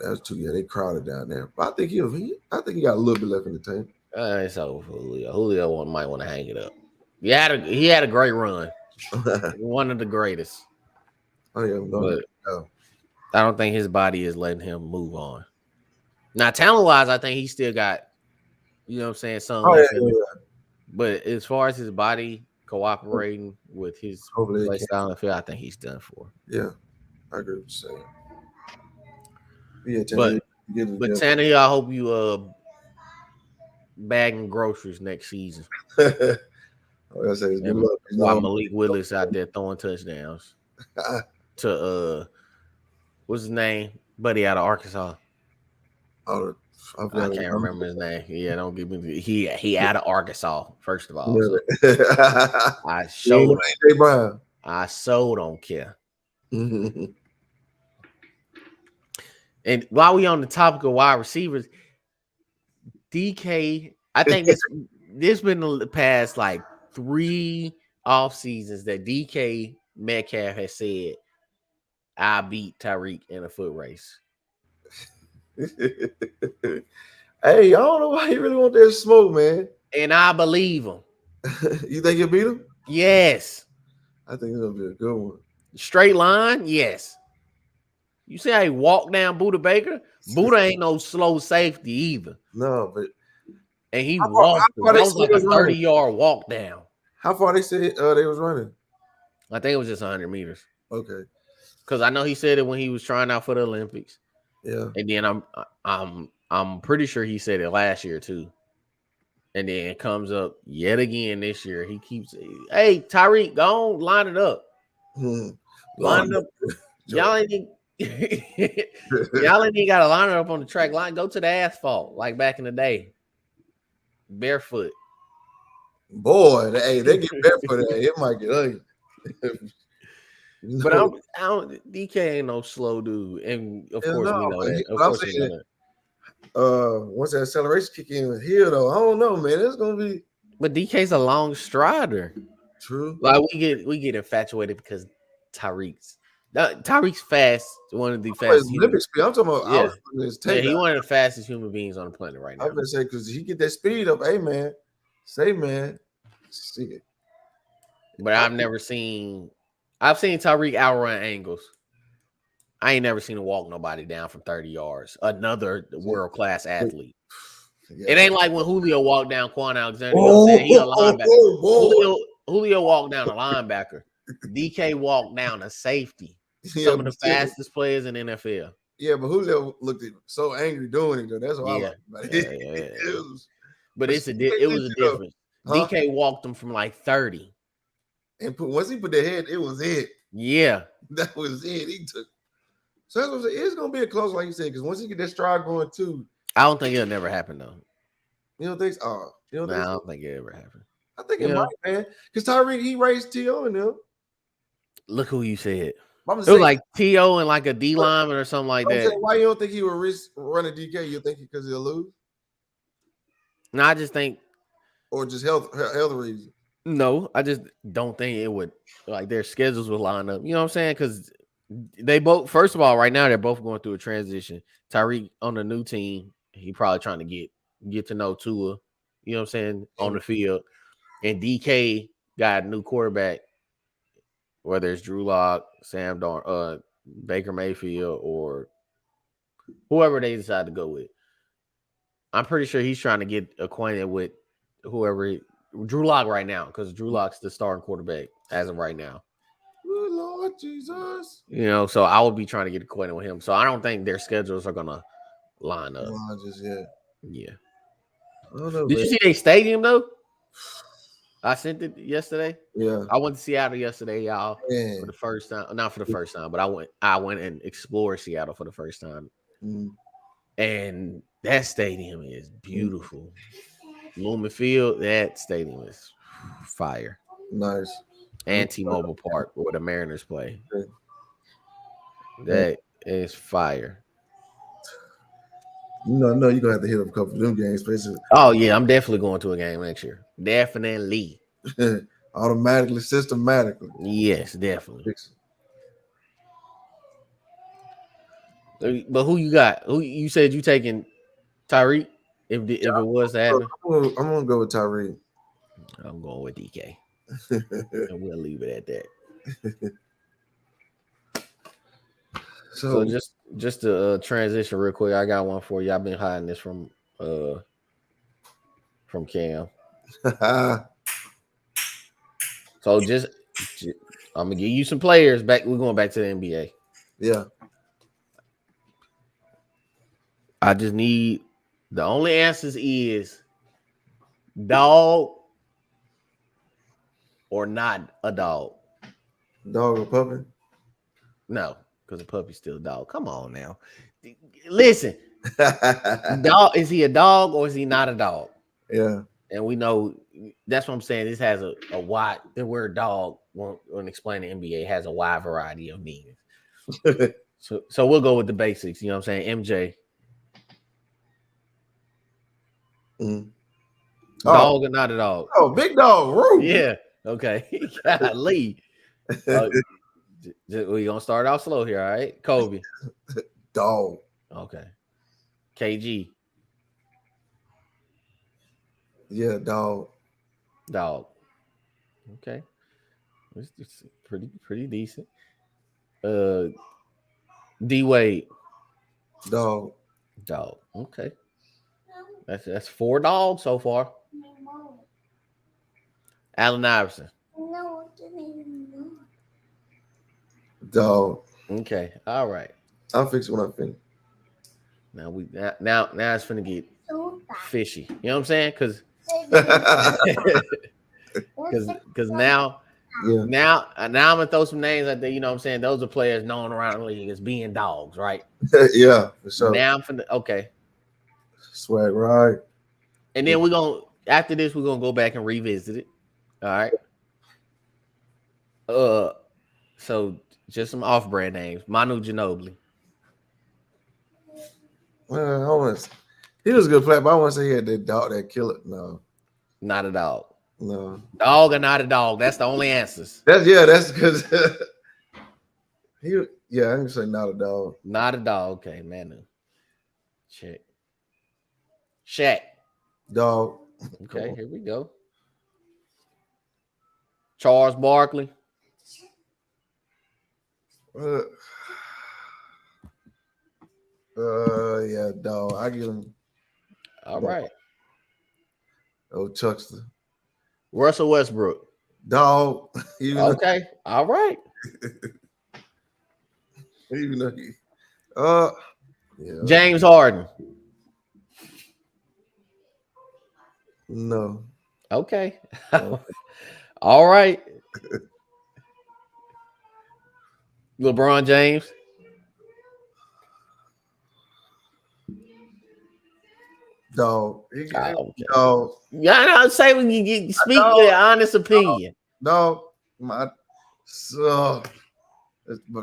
that's too. Yeah, they crowded down there. But I think he got a little bit left in the tank. It's over for Julio. Julio might want to hang it up. He had a great run, one of the greatest. Oh yeah, but I don't think his body is letting him move on. Now, talent-wise, I think he still got, you know what I'm saying, something. Yeah. But as far as his body cooperating with his play style on the field, I think he's done for. Yeah, I agree with you saying. Yeah, but Tannehill, I hope you bagging groceries next season. I say good luck. While Malik Willis out there throwing touchdowns to what's his name? Buddy out of Arkansas. Oh, I I forgot his can't name. remember his name. Yeah, don't give me he out of Arkansas, first of all. So Yeah. I He ain't showed AJ Brown. I so don't care. And while we on the topic of wide receivers, DK, I think this been the past like 3 off seasons that DK Metcalf has said I beat Tyreek in a foot race. Hey, I don't know why he really want that smoke, man. And I believe him. You think he'll beat him? Yes. I think it's gonna be a good one. Straight line, yes. You see how he walked down Buda Baker? Buda ain't no slow safety either. No, but And he how walked him. far That they was said like he a was running? 30-yard walk down. How far they said they was running? I think it was just 100 meters. Okay. Because I know he said it when he was trying out for the Olympics. Yeah. And then I'm pretty sure he said it last year too. And then it comes up yet again this year. He keeps, hey, Tyreek, go on, line it up. Line it up. Y'all ain't y'all ain't got to line it up on the track line. Go to the asphalt like back in the day. Barefoot. Boy, hey, they get barefoot. It might get ugly. But I don't, DK ain't no slow dude, and of course we know that. Of course we know that. Once that acceleration kick in here, though, I don't know, man. It's gonna be. But DK's a long strider. True. Like we get infatuated because Tyreek's fast. One of the fastest. Olympic speed. I'm talking about. Yeah, His yeah. tape. He one of the fastest human beings on the planet right now. I'm gonna say because he get that speed up. Hey, man. Say, man. See it. But I've seen Tyreek outrun angles. I ain't never seen him walk nobody down from 30 yards. Another world class athlete. Yeah. It ain't like when Julio walked down Quan Alexander. You know what I'm saying? He a linebacker. Julio walked down a linebacker. DK walked down a safety. Some of the fastest players in the NFL. Yeah, but Julio looked so angry doing it though. That's what I like about it. It was a difference. Huh? DK walked him from like 30. And once he put the head, it was it. Yeah. That was it. He took. So that's what I'm saying. It's gonna be a close, like you said, because once he get that stride going too. I don't think it'll never happen though. You don't think so? I don't think it ever happened. I think it might, man. Because Tyreek, he raised T.O. in them. Look who you said. It was like T.O. and like a D lineman or something like that. Why you don't think he would risk running DK? You think because he'll lose? No, I just think. Or just health reasons. No, I just don't think it would. Like their schedules would line up. You know what I'm saying? Because they both. First of all, right now they're both going through a transition. Tyreek on the new team, he probably trying to get to know Tua. You know what I'm saying on the field, and DK got a new quarterback. Whether it's Drew Lock, Sam Darn, Baker Mayfield, or whoever they decide to go with, I'm pretty sure he's trying to get acquainted with whoever Drew Lock right now, because Drew Lock's the starting quarterback as of right now. Good Lord Jesus. You know, so I would be trying to get acquainted with him. So I don't think their schedules are gonna line up. Just yet. Yeah. I don't know. Did you see their stadium though? I sent it yesterday. Yeah. I went to Seattle yesterday, y'all, for the first time. Not for the first time, but I went and explored Seattle for the first time. Mm-hmm. And that stadium is beautiful. Lumen Field, that stadium is fire. Nice. And T-Mobile Park, where the Mariners play. That is fire. No, you're gonna have to hit up a couple of them games, basically. Oh yeah, I'm definitely going to a game next year. Definitely. Automatically, systematically. Yes, definitely. But who you got? Who you said you taking Tyreek? If it was to happen, I'm gonna go with Tyreek. I'm going with DK. And we'll leave it at that. So just to transition real quick, I got one for you. I've been hiding this from Cam. So just I'm gonna give you some players back. We're going back to the NBA. Yeah. I just need the only answers is dog or not a dog. Dog or puppy? No. because the puppy's still a dog. Come on now. Listen, dog, is he a dog or is he not a dog? Yeah. And we know that's what I'm saying. This has a wide, the word dog when explaining NBA has a wide variety of meanings. So we'll go with the basics. You know what I'm saying? MJ. Mm. Dog or not a dog? Oh, big dog. Woo. Yeah. Okay. Golly. We're gonna start off slow here, all right? Kobe. Dog. Okay. KG. Yeah, dog. Dog. Okay. It's pretty decent. D Wade. Dog. Dog. Okay. That's 4 dogs so far. Allen Iverson. Dog. Okay. All right. I'll fix it when I finish. Now it's finna get fishy. You know what I'm saying? Because now now I'm gonna throw some names out there. You know what I'm saying? Those are players known around the league as being dogs, right? Yeah, for sure. Now I'm finna Swag, right? And then after this we're gonna go back and revisit it. All right. So just some off-brand names. Manu Ginobili. Well, he was a good player, but I want to say he had that dog that killer. No, not a dog. No, dog or not a dog. That's the only answers. That's because I'm gonna say not a dog. Not a dog. Okay, Manu. Check. Shaq. Dog. Okay, here we go. Charles Barkley. Yeah, dog. I give him. All right. Oh, Chuckster. Russell Westbrook. Dog. Okay. All right. Even though James Harden. No. Okay. All right. LeBron James. Dog. Okay. Dog. Yeah, I say when you speak your honest opinion. Dog.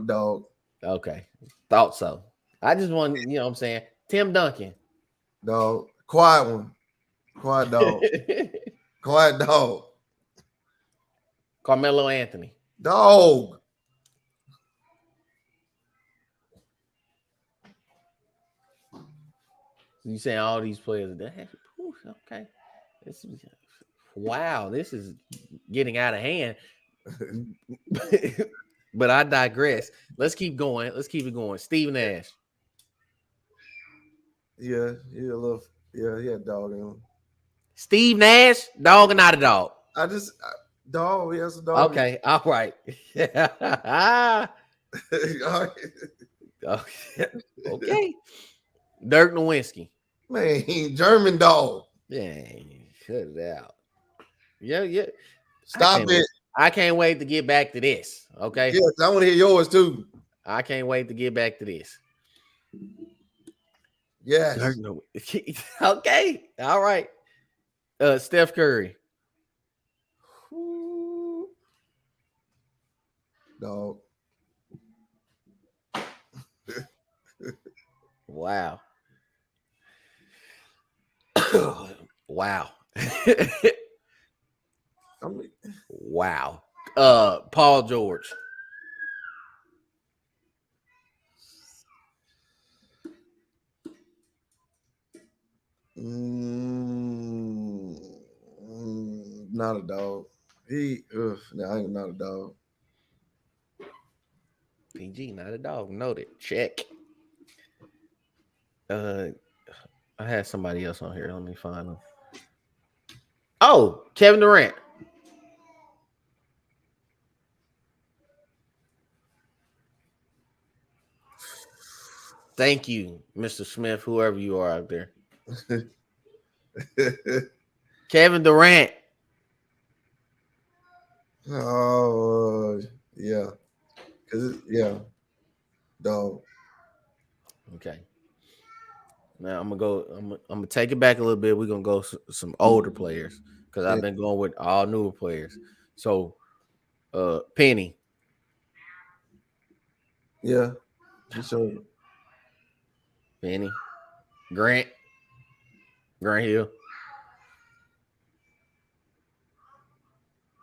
Dog. Okay. Thought so. I just want, you know what I'm saying? Tim Duncan. Dog. Quiet one. Quiet dog. Quiet dog. Carmelo Anthony. Dog. You saying all these players? Okay. Wow, this is getting out of hand. But I digress. Let's keep going. Let's keep it going. Steve Nash. Yeah, he a little. Yeah, he had a dog in him. Steve Nash, dog or not a dog? Dog. He has a dog. Okay, all right. Okay. Dirk Nowitzki. Man, German dog. Dang, cut it out. Yeah. Stop it. I can't wait to get back to this. Okay. Yes, I want to hear yours too. I can't wait to get back to this. Yes. Okay. All right. Steph Curry. Dog. Wow. Wow. Wow. Paul George. Not a dog. I ain't not a dog. PG, not a dog. Noted. Check. I had somebody else on here. Let me find them. Oh, Kevin Durant. Thank you, Mr. Smith, whoever you are out there. Kevin Durant. Oh, yeah. Dog. Okay. Now I'm gonna take it back a little bit. We're gonna go some older players because Yeah. I've been going with all newer players. So, Penny, Yeah. He showed. Penny, Grant Hill,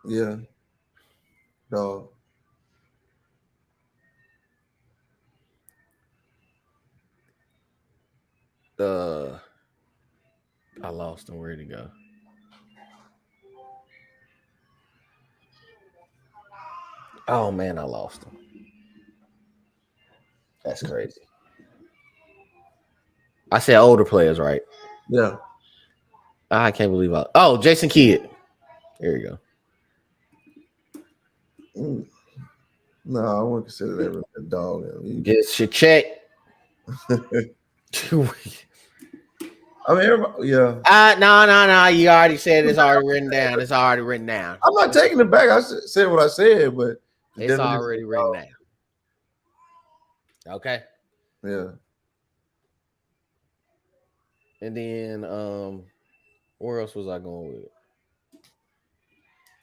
Yeah. Dog. I lost him. Where'd he go? Oh man, I lost him. That's crazy. I said older players, right? Yeah. I can't believe I. Oh, Jason Kidd. There you go. Mm. No, I wouldn't consider that really a dog. Get your check. I mean, everybody, yeah. No. You already said it's already written down. It's already written down. I'm not taking it back. I said what I said, but It's already written down. Okay. Yeah. And then where else was I going with?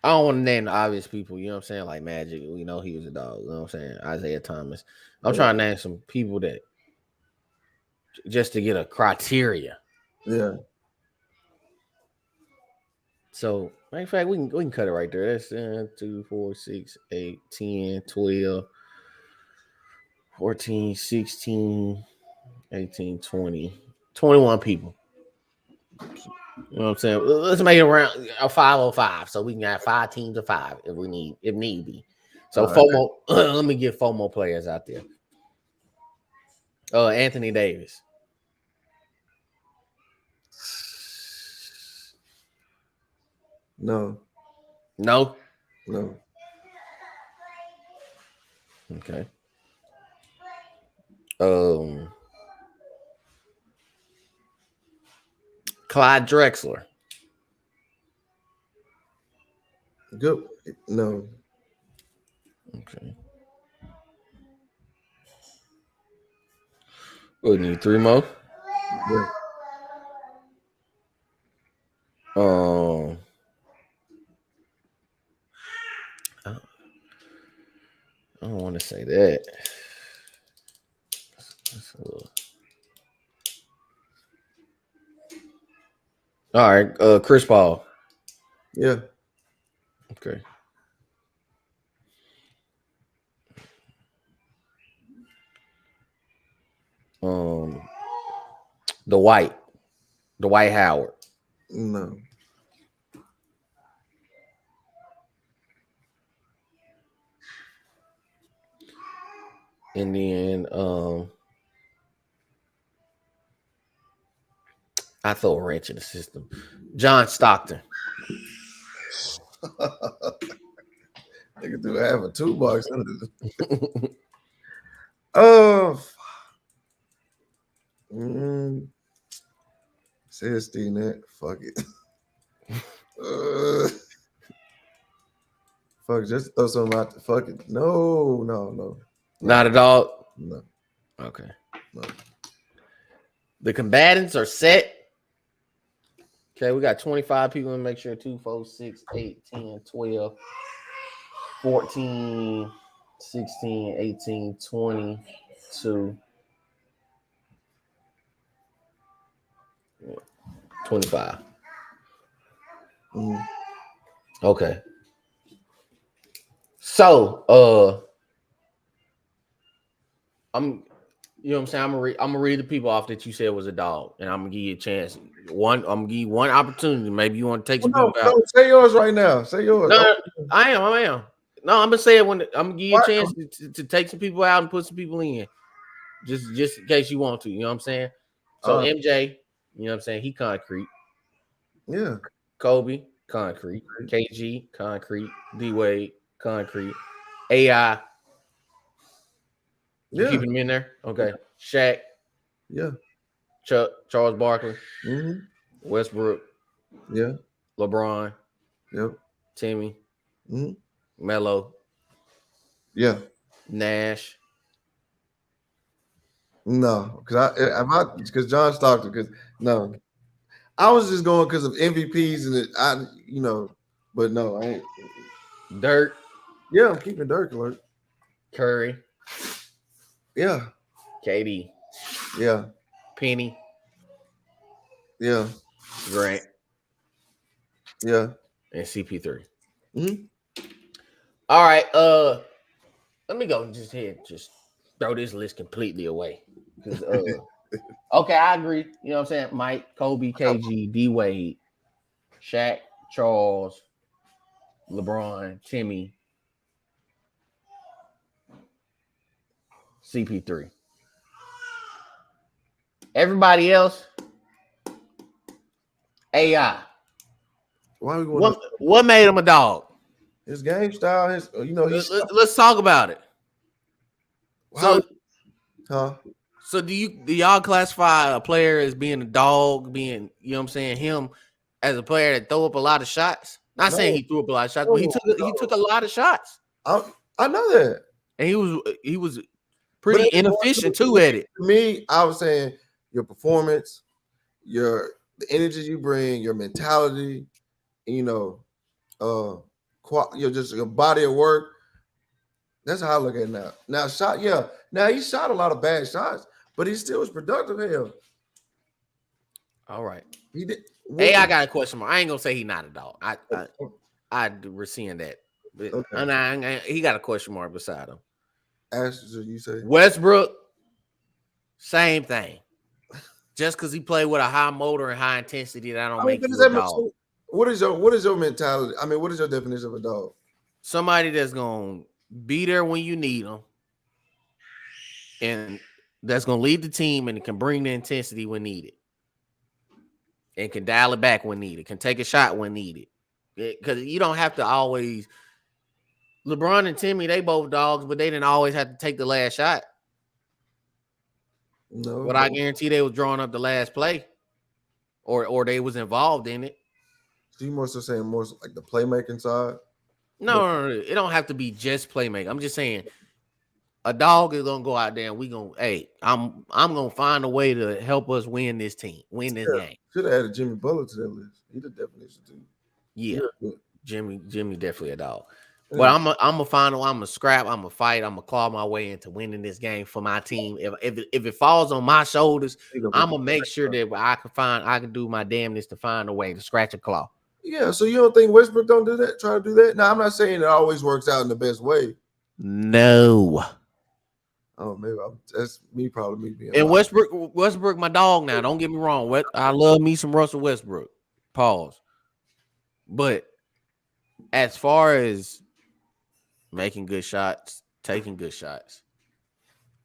I don't want to name the obvious people, you know what I'm saying? Like Magic, we know he was a dog, you know what I'm saying? Isaiah Thomas. I'm trying to name some people that just to get a criteria. Yeah. So, matter of fact, we can cut it right there. That's 2, 4, 6, 8, 10, 12, 14, 16, 18, 20, 21 people. You know what I'm saying? Let's make it around a 505 so we can have 5 teams of 5 if need be. So All right. FOMO, let me get FOMO players out there. Anthony Davis. No. No. No. Okay. Clyde Drexler. Good. No. Okay. We need 3 more. Yeah. I don't want to say that. All right, Chris Paul. Yeah. Okay. Dwight Howard. No. And then I throw a wrench in the system. John Stockton. They could do half a toolbox. Oh. Says Steve Nash. Fuck it. Fuck, just throw something out. Fuck it. No. Not at all. No. Okay. No. The combatants are set. Okay, we got 25 people to make sure 2, 4, 6, 8, 10, 12, 14, 16, 18, 22, 25. Mm-hmm. Okay. So, I'm you know what I'm saying? I'm gonna read the people off that you said was a dog, and I'm gonna give you a chance. I'm gonna give you one opportunity. Maybe you want to take some people out. No, say yours right now. Say yours. No, I am. No, I'm gonna say it when I'm gonna give you a What? chance to take some people out and put some people in. Just in case you want to, you know what I'm saying? So MJ, you know what I'm saying? He concrete. Yeah. Kobe, concrete. KG, concrete. D Wade, concrete. AI, you Yeah. keeping him in there? Okay. Shaq, Yeah. Chuck, Charles Barkley, Mm-hmm. Westbrook, Yeah. LeBron, Yep. Timmy, Mm-hmm. Melo, Yeah. Nash, No, because John Stockton. Because no, I was just going because of MVPs and but no, I ain't. Dirk, Yeah, I'm keeping Dirk alert. Curry, Yeah, KD, yeah, Penny, yeah, Grant, yeah. and CP3. Mm-hmm. All right, let me go and just throw this list completely away. Because okay, I agree. You know what I'm saying? Mike, Kobe, KG, D Wade, Shaq, Charles, LeBron, Timmy, CP3. Everybody else, AI. Why are we going to What made him a dog? his game style? Let's talk about it. How? So Huh? so do y'all classify a player as being a dog, being, you know what I'm saying, him as a player that throw up a lot of shots? Not saying No, he threw up a lot of shots, but no, he no. took a lot of shots. I know that, And he was but pretty inefficient too at it. to me, I was saying your performance, the energy you bring, your mentality, you know, just your body of work. That's how I look at it now. Now he shot a lot of bad shots, but he still was productive. Hell, All right. he did. Hey, What, I got a question mark. I ain't gonna say he not a dog. I rescind that. But okay. he got a question mark beside him. Ash, you say? Westbrook, same thing. Just because he played with a high motor and high intensity, that don't make But does you a that make dog. sense? What is your mentality? I mean, what is your definition of a dog? Somebody that's gonna be there when you need them, and that's gonna lead the team and can bring the intensity when needed, and can dial it back when needed, can take a shot when needed. Because you don't have to always. LeBron and Timmy, they both dogs, but they didn't always have to take the last shot. No, But I guarantee they was drawing up the last play, or they was involved in it. so you more so saying more so like the playmaking side. No, it don't have to be just playmaking. I'm just saying a dog is gonna go out there and I'm gonna find a way to help us win this game. Should have added Jimmy Butler to that list. He the definition too. Yeah, Yeah. Jimmy definitely a dog. Yeah. But I'm gonna find a way. I'm gonna scrap. I'm gonna fight. I'm gonna claw my way into winning this game for my team. If it falls on my shoulders, I'm gonna make sure that I can do my damnness to find a way to scratch a claw. Yeah, so you don't think Westbrook don't do that? Try to do that? Now I'm not saying it always works out in the best way. No. Oh, maybe that's me. Probably me being. And Loud. Westbrook, my dog. Now, don't get me wrong. I love me some Russell Westbrook. Pause. But as far as making good shots, taking good shots,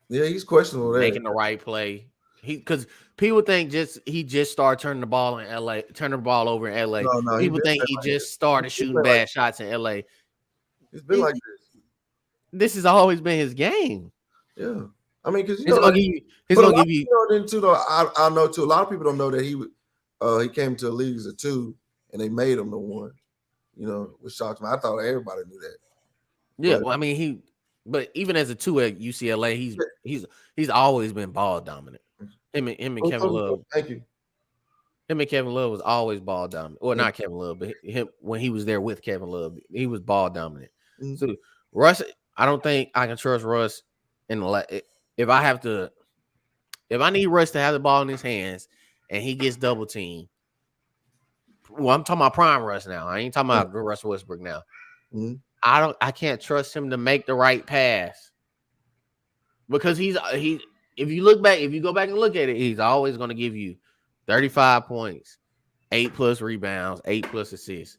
Yeah, he's questionable. making the right play, because people think he just started turning the ball in LA, turning the ball over in LA. No, People think he just started shooting bad shots in LA. It's been like this. This has always been his game. Yeah, I mean, because He's gonna give you. Then too, though, I know too. A lot of people don't know that he came to the league as a 2, and they made him the 1. You know, which shocks me. I thought everybody knew that. Yeah, well, I mean but even as a 2 at UCLA, he's always been ball dominant. Him and Kevin Love. Thank you. Him and Kevin Love was always ball dominant. Well, not Kevin Love, but him when he was there with Kevin Love, he was ball dominant. Mm-hmm. So Russ, I don't think I can trust Russ if I need Russ to have the ball in his hands and he gets double teamed. Well, I'm talking about prime Russ now. I ain't talking about Russell Westbrook now. Mm-hmm. I can't trust him to make the right pass because if you go back and look at it, he's always going to give you 35 points, 8+ rebounds, 8+ assists,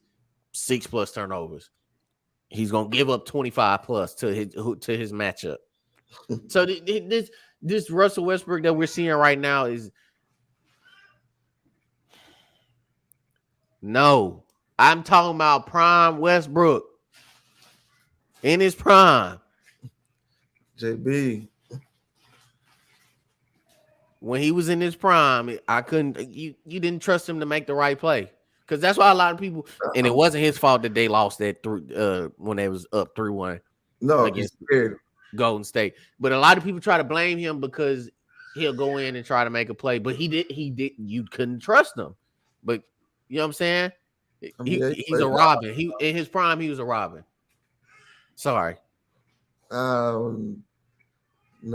6+ turnovers. He's going to give up 25+ to his matchup. So this Russell Westbrook that we're seeing right now is no. I'm talking about prime Westbrook. In his prime. JB. When he was in his prime, I couldn't you didn't trust him to make the right play. Because that's why a lot of people, and it wasn't his fault that they lost that when they was up 3-1. No, against Golden State. But a lot of people try to blame him because he'll go in and try to make a play. But he did. You couldn't trust him. But you know what I'm saying? I mean, yeah, He's a Robin. He in his prime, he was a Robin. Sorry. No,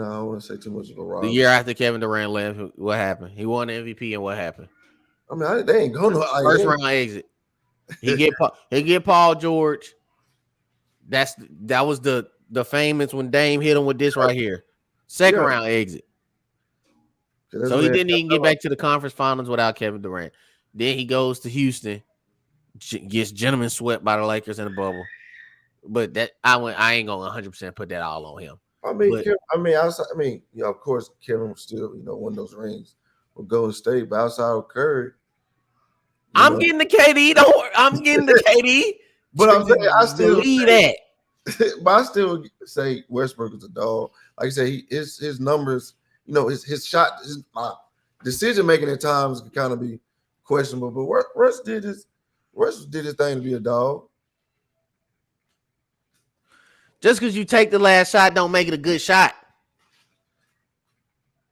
I wouldn't say too much of a Robin. The year after Kevin Durant left, what happened? He won the MVP, and what happened? I mean, they ain't going to first round exit. He get Paul George. That was the famous when Dame hit him with this right here. Second round exit. So he didn't even get back to the conference finals without Kevin Durant. Then he goes to Houston, gets gentleman swept by the Lakers in the bubble. But that I ain't gonna 100% put that all on him. I mean, of course, Kevin was still, won those rings with Golden State, but outside of Curry, I'm getting the KD. I'm getting the KD. But I'm saying I still believe that. But I still say Westbrook is a dog. Like I say, his numbers, his shot, his decision making at times can kind of be questionable. But Russ did his thing to be a dog. Just because you take the last shot, don't make it a good shot.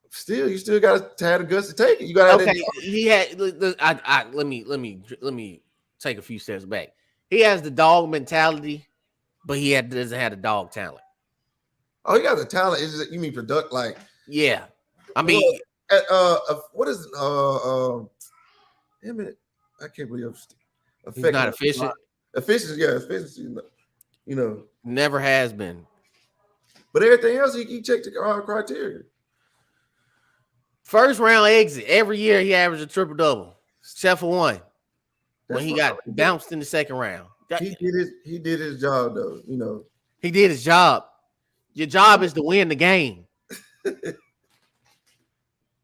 Still, you still got to have the guts to take it. You got okay. He had. Let me take a few steps back. He has the dog mentality, but he doesn't have the dog talent. Oh, he got the talent. Is it, you mean product? Like, yeah. I mean, what is damn it? I can't believe he's not efficient. Efficiency. Never has been. But everything else, he checked the criteria. First round exit every year, he averaged a triple double, except for one when he got bounced in the second round. He did his job though. He did his job. Your job is to win the game.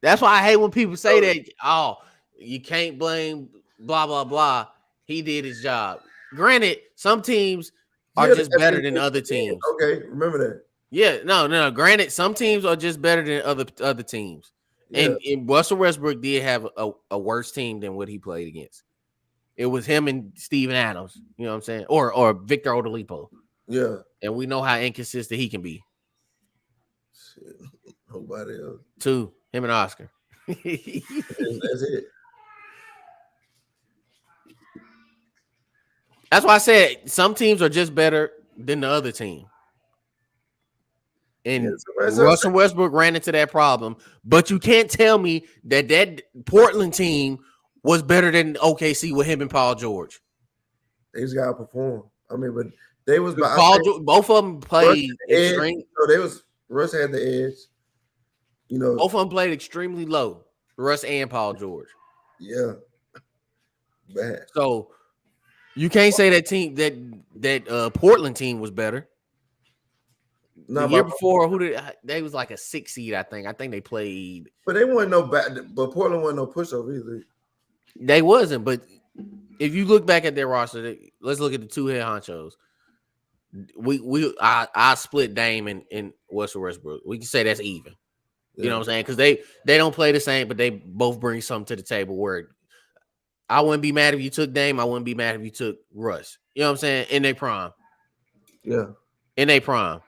That's why I hate when people say that. Oh, you can't blame blah blah blah. He did his job. Granted, some teams are just better than other teams. Okay, remember that. Yeah, no. Granted, some teams are just better than other teams. Yeah. And Russell Westbrook did have a worse team than what he played against. It was him and Steven Adams, you know what I'm saying? Or Victor Oladipo. Yeah. And we know how inconsistent he can be. Shit. Nobody else. Two, him and Oscar. That's it. That's why I said some teams are just better than the other team. And Russell Westbrook ran into that problem. But you can't tell me that Portland team was better than OKC with him and Paul George. They just got to perform. I mean, but they was both of them played extreme. Russ had the edge. Both of them played extremely low. Russ and Paul George. Yeah. Bad. So you can't say that team that Portland team was better. The year before, they was like a 6 seed, I think. I think they played. But they weren't no bad. But Portland wasn't no pushover either. They wasn't. But if you look back at their roster, let's look at the two head honchos. I split Dame and Russell Westbrook. We can say that's even. You know what I'm saying? Because they don't play the same, but they both bring something to the table. Where I wouldn't be mad if you took Dame. I wouldn't be mad if you took Russ. You know what I'm saying? In their prime. Yeah. In their prime.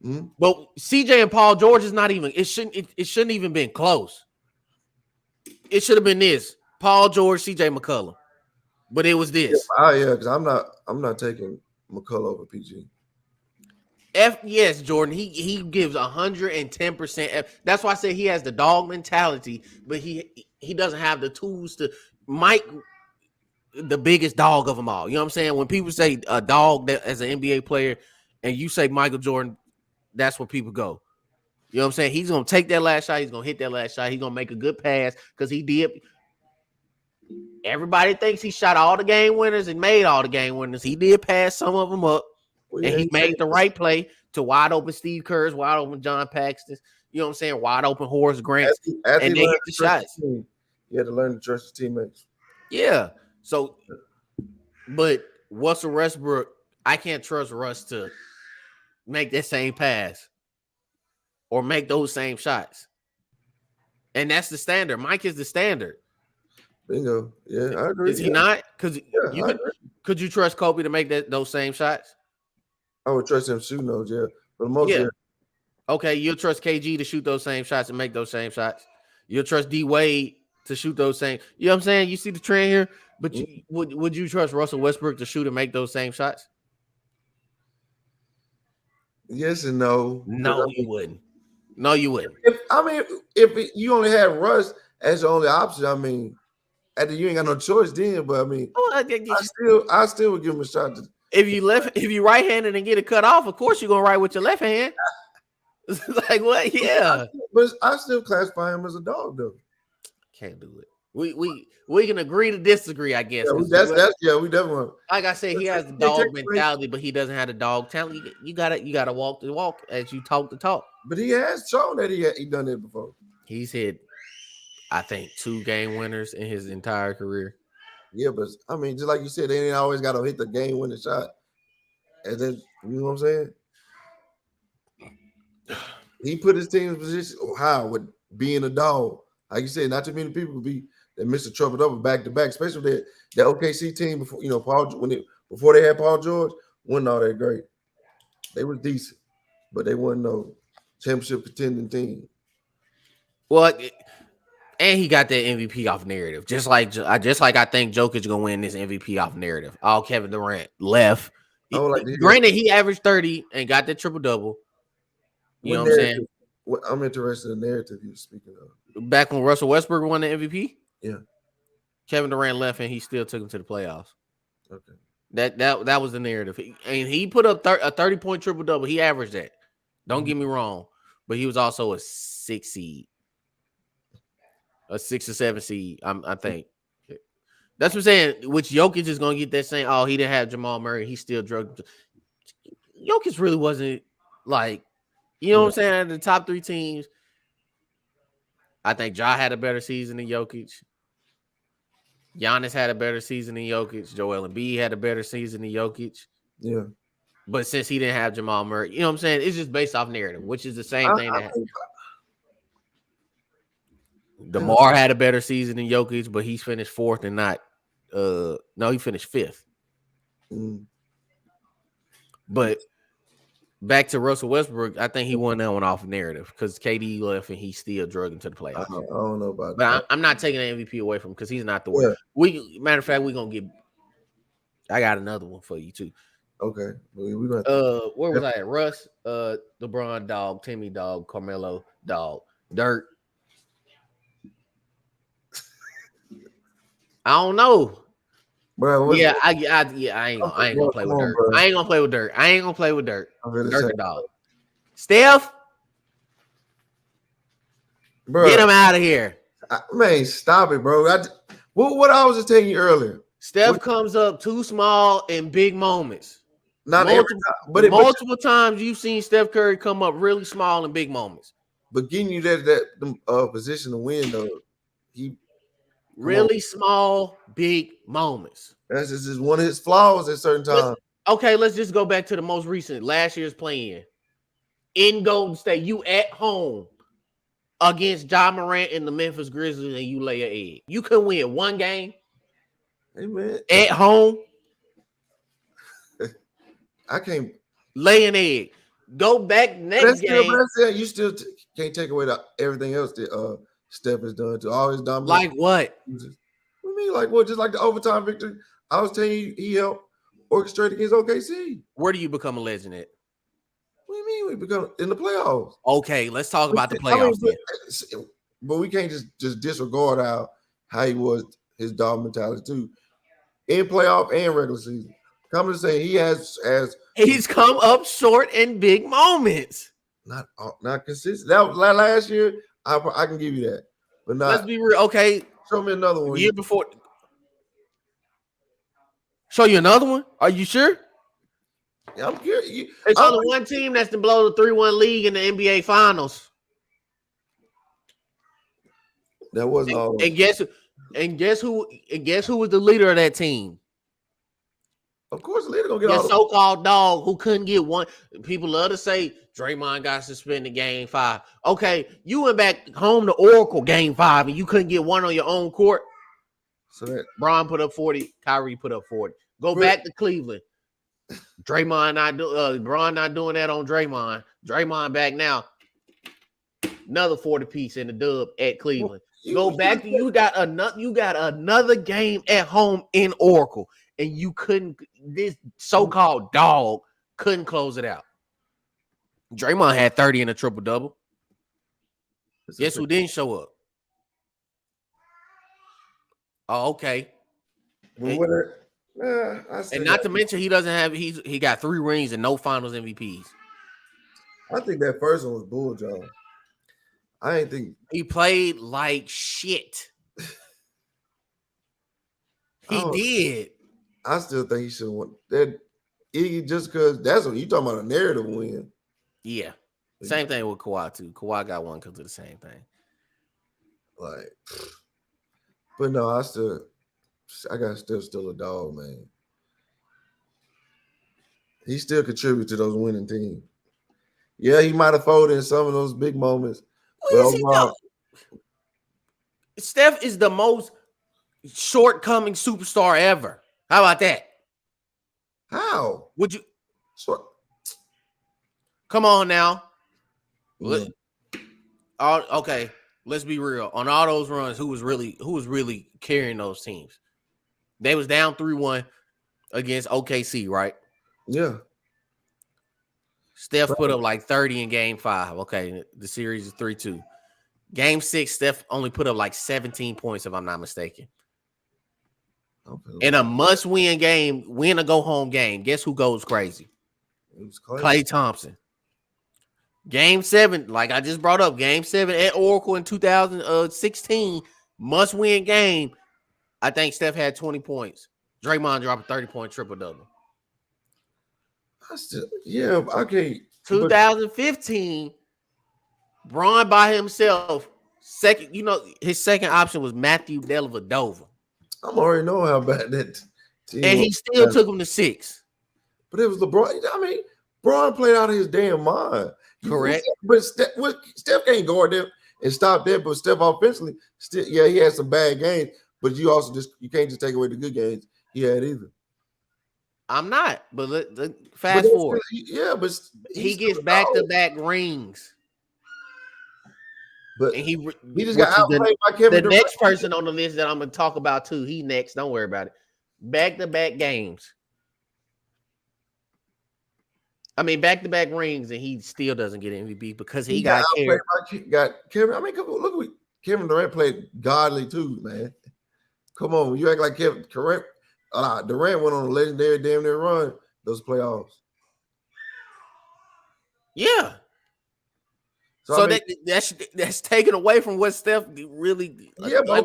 Mm-hmm. But CJ and Paul George is not even. It shouldn't even been close. It should have been this: Paul George, CJ McCollum. But it was this. Yeah, because I'm not taking McCollum over PG. Yes, Jordan. He gives 110%. That's why I say he has the dog mentality, but he doesn't have the tools to Mike, the biggest dog of them all. You know what I'm saying? When people say a dog that as an NBA player, and you say Michael Jordan. That's where people go. You know what I'm saying? He's going to take that last shot. He's going to hit that last shot. He's going to make a good pass because he did. Everybody thinks he shot all the game winners and made all the game winners. He did pass some of them up, and he made the right play to wide open Steve Kerr's, wide open John Paxton's, you know what I'm saying? Wide open Horace Grant. And they hit the shots. You had to learn to trust your teammates. Yeah. So, but Russell Westbrook, I can't trust Russ to make that same pass or make those same shots. And that's the standard. Mike is the standard. Bingo. Yeah, I agree. Is he not? Because could you trust Kobe to make those same shots? I would trust him shooting those, yeah. For the most part. Okay, you'll trust KG to shoot those same shots and make those same shots. You'll trust D Wade to shoot those same. You know what I'm saying? You see the trend here, but would you trust Russell Westbrook to shoot and make those same shots? Yes and no. No, you wouldn't. No, you wouldn't. If you only had Russ as the only option, I mean, you ain't got no choice then. But I mean, I still would give him a shot. If you right-handed and get it cut off, of course you're gonna write with your left hand. Like what? Yeah, but I still classify him as a dog though. Can't do it. We can agree to disagree, I guess. We definitely. Like I said, he has the dog mentality, but he doesn't have the dog talent. You gotta walk the walk as you talk the talk. But he has shown that he done it before. He's hit, I think, 2 game winners in his entire career. Yeah, but I mean, just like you said, they ain't always got to hit the game winning shot. And then, you know what I'm saying? He put his team in position how with being a dog. Like you said, not too many people that miss a trouble double back to back, especially that OKC team before before they had Paul George, wasn't all that great. They were decent, but they weren't no championship contending team. Well, and he got that MVP off narrative, just like I think Jokic gonna win this MVP off narrative. All Kevin Durant left. Granted, he averaged 30 and got that triple double. You know what I'm saying? I'm interested in the narrative you were speaking of. Back when Russell Westbrook won the MVP, yeah, Kevin Durant left and he still took him to the playoffs. Okay, that was the narrative. He put up a 30-point triple double. He averaged that. Don't get me wrong, but he was also a 6 seed, a 6 or 7 seed. I think that's what I'm saying. Which Jokic is gonna get that same. Oh, he didn't have Jamal Murray. He still drugged. Jokic really wasn't like. You know what I'm saying? The top 3 teams, I think Ja had a better season than Jokic. Giannis had a better season than Jokic. Joel Embiid had a better season than Jokic. Yeah. But since he didn't have Jamal Murray, you know what I'm saying? It's just based off narrative, which is the same thing that happened. DeMar had a better season than Jokic, but he's finished 4th and not he finished 5th. But back to Russell Westbrook, I think he won that one off of narrative because KD left and he still drug into the playoffs. I don't know about that. But I'm not taking the MVP away from him because he's not the worst. Matter of fact, we're gonna get. I got another one for you too. Okay. Where was I at? Russ, LeBron dog, Timmy dog, Carmelo dog, Dirt. I don't know. Bro, I ain't gonna play with Dirt. Bro. I ain't gonna play with Dirt. Dirt dog. Steph, bro, get him out of here. Man, stop it, bro. What I was just telling you earlier. Steph comes up too small in big moments. Not multiple times you've seen Steph Curry come up really small in big moments. But getting you that position to win, though, he really small, big moments. That's just one of his flaws at certain times. Let's just go back to the most recent, last year's play-in. In Golden State, you at home against Ja Morant and the Memphis Grizzlies, and you lay an egg. You can win one game. Hey, man. At home. I can't lay an egg. Go back next game. You still can't take away everything else that Steph has done to all his dominance. Like what? What do you mean? Like what? Just like the overtime victory. I was telling you, he helped orchestrate against OKC. Where do you become a legend at? What do you mean we become in the playoffs? Okay, let's talk about the playoffs. But we can't just disregard how he was, his dog mentality too, in playoff and regular season. Come to say he's come up short in big moments. Not consistent. That was last year. I can give you that, but not. Let's be real. Okay, show me another one. Year before. Show you another one? Are you sure? Yeah, I'm curious. It's only one team that's to blow the 3-1 league in the NBA Finals. That wasn't all. And guess who was the leader of that team? Of course, the leader gonna get your so-called dog who couldn't get one. People love to say Draymond got suspended game 5. Okay, you went back home to Oracle game 5 and you couldn't get one on your own court. So that Bron put up 40, Kyrie put up 40. Go back to Cleveland. Draymond Bron not doing that on Draymond. Draymond back now. Another 40 piece in the dub at Cleveland. You, Go back to you got another game at home in Oracle, and you couldn't. This so-called dog couldn't close it out. Draymond had 30 in a triple double. Guess who didn't show up? Oh, okay. And not to mention he doesn't have he got 3 rings and no Finals MVPs. I think that first one was bull job. I ain't think he played like shit. He did. I still think he should have won that. Just because that's what you talking about, a narrative win. Yeah. Same thing with Kawhi too. Kawhi got one because of the same thing. Like, but no, I got still a dog, man. He still contributes to those winning teams. Yeah, he might have folded in some of those big moments. But overall, Steph is the most shortcoming superstar ever. How about that? How? Would you? Come on now. Yeah. Okay, let's be real. On all those runs, who was really carrying those teams? They was down 3-1 against OKC, right? Yeah. Steph put up like 30 in game 5. Okay, the series is 3-2. Game 6, Steph only put up like 17 points, if I'm not mistaken. In a must-win game, win or go home game, guess who goes crazy? It was Klay Thompson. Game 7, like I just brought up, Game 7 at Oracle in 2016, must-win game. I think Steph had 20 points. Draymond dropped a 30-point triple-double. Yeah, okay. 2015, Bron by himself. Second, his second option was Matthew Dellavedova. I'm already knowing how bad that team and he still took him to 6. But it was LeBron. I mean, Bron played out of his damn mind. Correct. But Steph can't guard them and stop that. But Steph offensively, he had some bad games. But you also you can't just take away the good games he had either. I'm not, but fast forward. But he gets back-to-back rings. But and he just got outplayed by Kevin Durant. The next person on the list that I'm going to talk about too, he next. Don't worry about it. Back-to-back games. I mean, back-to-back rings, and he still doesn't get MVP because he got carried. Kevin. I mean, look at Kevin Durant played godly too, man. Come on, you act like Kevin Durant. Durant went on a legendary damn near run those playoffs. Yeah. So I mean, that's taken away from what Steph really. Yeah, but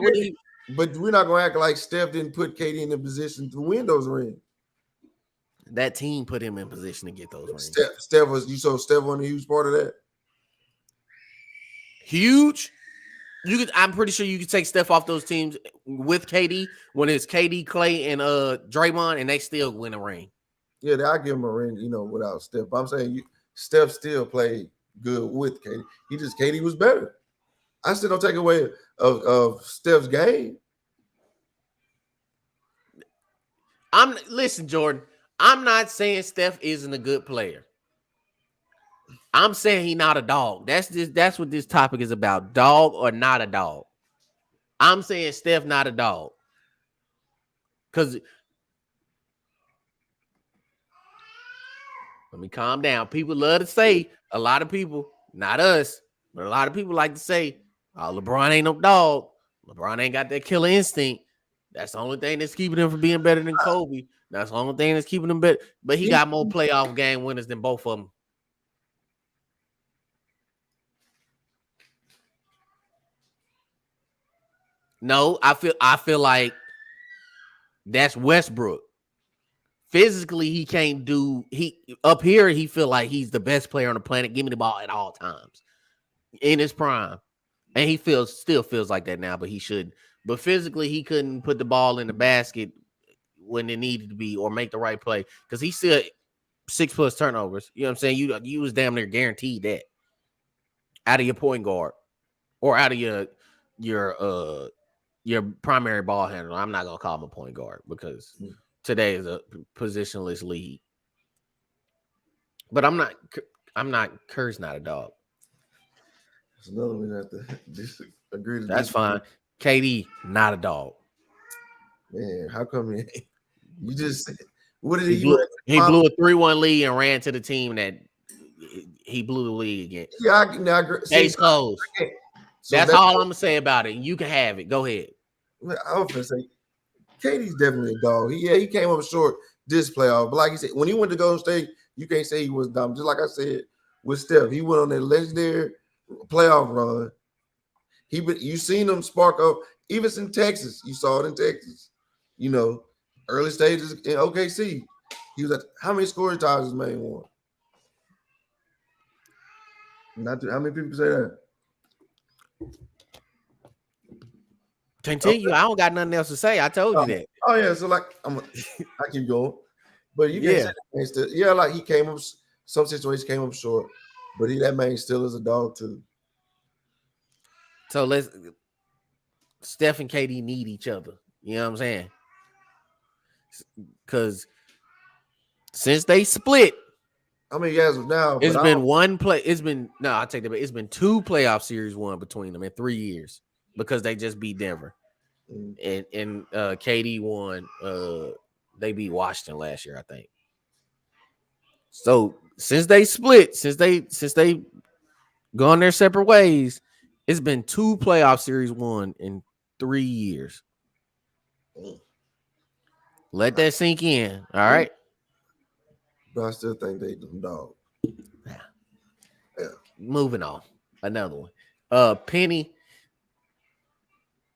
we're not gonna act like Steph didn't put KD in a position to win those rings. That team put him in position to get those rings. Steph was a huge part of that. Huge. I'm pretty sure you could take Steph off those teams with KD when it's KD, Klay, and Draymond, and they still win a ring. Yeah, I give him a ring, without Steph. I'm saying Steph still played good with KD. KD was better. I still don't take away of Steph's game. Listen, Jordan. I'm not saying Steph isn't a good player. I'm saying he's not a dog. That's what this topic is about. Dog or not a dog. I'm saying Steph not a dog. Because let me calm down. People love to say, a lot of people, not us, but a lot of people like to say, oh, LeBron ain't no dog. LeBron ain't got that killer instinct. That's the only thing that's keeping him from being better than Kobe. That's the only thing that's keeping him better. But he got more playoff game winners than both of them. No, I feel like that's Westbrook. Physically, he can't do up here. He feel like he's the best player on the planet. Give me the ball at all times in his prime, and he still feels like that now. But he should. But physically, he couldn't put the ball in the basket when it needed to be or make the right play because he still 6+ turnovers. You know what I'm saying? You was damn near guaranteed that out of your point guard or out of your primary ball handler. I'm not gonna call him a point guard because today is a positionless league. But I'm not. Kerr's not a dog. That's another one that have to disagree to That's disagree. fine. KD, not a dog. Man, how come you just what did He he blew went he blew a 3-1 lead and ran to the team that he blew the lead against. Yeah, I agree. See, Case closed. so That's that all I'm gonna say about it. You can have it. Go ahead. I was gonna say KD's definitely a dog. He came up short this playoff, but like you said, when he went to Golden State, you can't say he was dumb. Just like I said with Steph, he went on that legendary playoff run. You seen him spark up, even in Texas. You saw it in Texas. You know, early stages in OKC. He was at how many scoring titles his man won? How many people say that? Continue. Okay. I don't got nothing else to say. I told you that. Oh yeah, so like I keep going, but you can't say Yeah. that man still. Yeah, like he came up. Some situations came up short, but that man still is a dog too. So Steph and KD need each other. You know what I'm saying? Because since they split, I mean, yes, now, it's but been one play. I take that back. It's been 2 playoff series won between them in 3 years because they just beat Denver. And KD won. They beat Washington last year, I think. So since they split, since they gone their separate ways, it's been 2 playoff series won in 3 years. Let that sink in. All right. But I still think they them dog. Yeah. Moving on. Another one. Penny.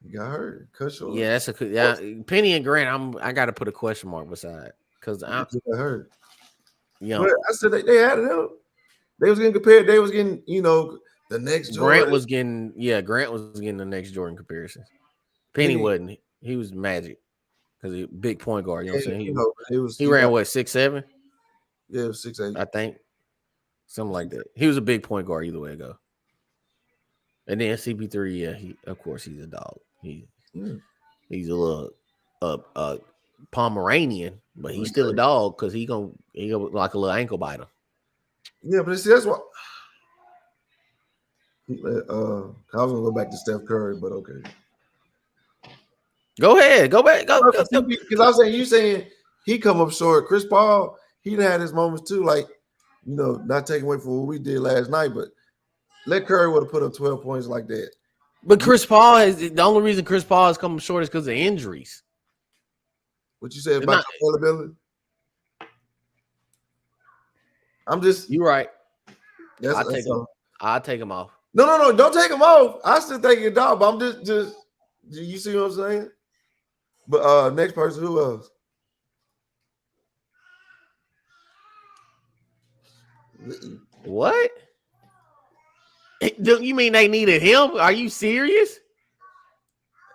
He got hurt. Cut short. Yeah, that's Penny and Grant. I got to put a question mark beside because I got hurt. You know, but I said they had it. They was getting compared. They was getting the next Jordan. Grant was getting the next Jordan comparisons. Penny wasn't. He was Magic because he big point guard. You know what I'm saying? He ran what 6'7"? Yeah, 6'8". I think something like that. He was a big point guard either way it go. And then CP3, yeah, of course he's a dog. He's a little Pomeranian, but he's still a dog because he gonna like a little ankle biter. Yeah, but see that's what I was gonna go back to Steph Curry, but okay. Go ahead, go back, go. Because I was saying you saying he come up short. Chris Paul, he had his moments too, like not taking away from what we did last night, but let Curry would have put up 12 points like that. But Chris Paul the only reason Chris Paul has come short is because of injuries. What you said about availability? I'm just you're right. I'll take him off. No, don't take him off. I still think you're dog, but I'm just you see what I'm saying? But next person, who else? What? You mean they needed him? Are you serious?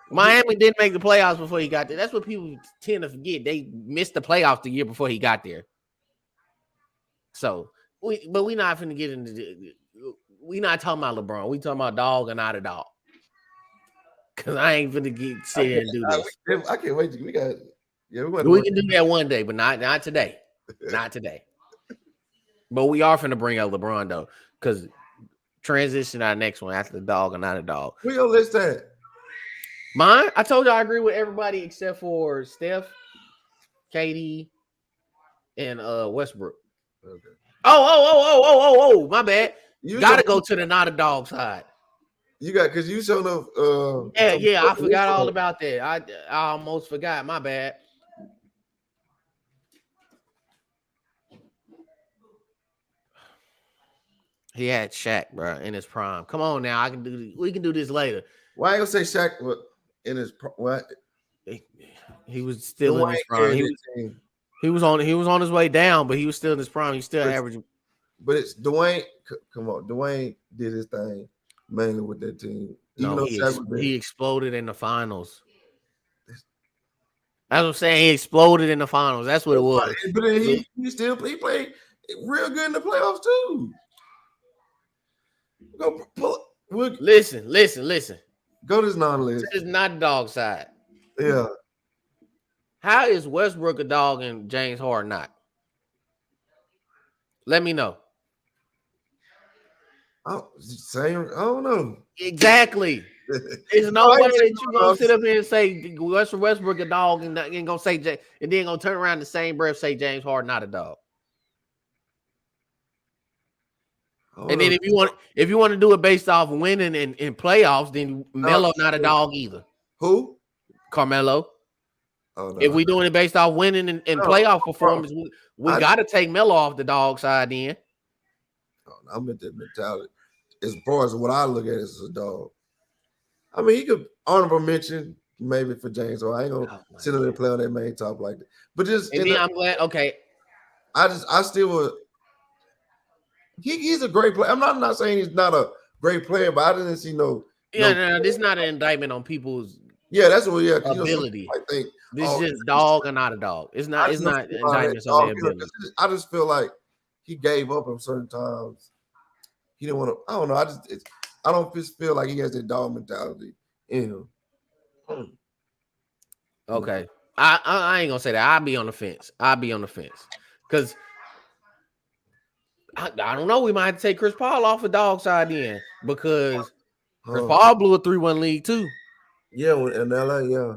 Miami didn't make the playoffs before he got there. That's what people tend to forget. They missed the playoffs the year before he got there. So, we're not finna get into. We not talking about LeBron. We talking about dog and not a dog. Cause I ain't finna sit here and do this. I can't wait. We can do that one day, but not today. Not today. But we are finna bring out LeBron though, because transition our next one after the dog and not a dog. Where your list at? Mine, I told you I agree with everybody except for Steph, KD, and Westbrook. Okay. Oh, my bad. You gotta go to the not a dog side. You got because you showed up. I forgot all about that. I almost forgot. My bad. He had Shaq, bro, in his prime. Come on now, we can do this later. Why I gonna say Shaq in his what? He was still in his prime. He was on his way down, but he was still in his prime. He's still averaging. But it's Dwayne. Come on, Dwayne did his thing mainly with that team. No, he exploded in the finals. That's what I'm saying. He exploded in the finals. That's what it was. But he played real good in the playoffs too. Go pull. Listen. Go to this non-list. This is not the dog side. Yeah. How is Westbrook a dog and James Harden not? Let me know. Same. I don't know. Exactly. There's No, no I way ain't saying that you're no, gonna sit up here and say Russell Westbrook a dog and gonna say and then gonna turn around the same breath say James Harden not a dog. And then if you want to do it based off winning in playoffs, then Melo not a dog either. Who? Carmelo. Oh no. If we doing it based off winning in playoff performance, we got to take Melo off the dog side then. I'm at that mentality. As far as what I look at as a dog, I mean, he could honorable mention maybe for James. So I ain't gonna sit there and play on that main top like that. But just and then I'm glad. Okay, I still would. He's a great player. I'm not saying he's not a great player, but I didn't see no. No, this is not an indictment on people's. Yeah, that's what. Yeah, ability. I think this is just dog or not a dog. It's not. It's not indictments on their ability. I just feel like he gave up on certain times. He didn't want to. I don't know. I don't just feel like he has that dog mentality in him. Okay, I ain't gonna say that. I'll be on the fence. Because I don't know. We might have to take Chris Paul off the dog side then because Chris Paul blew a 3-1 lead too. Yeah, in LA, yeah.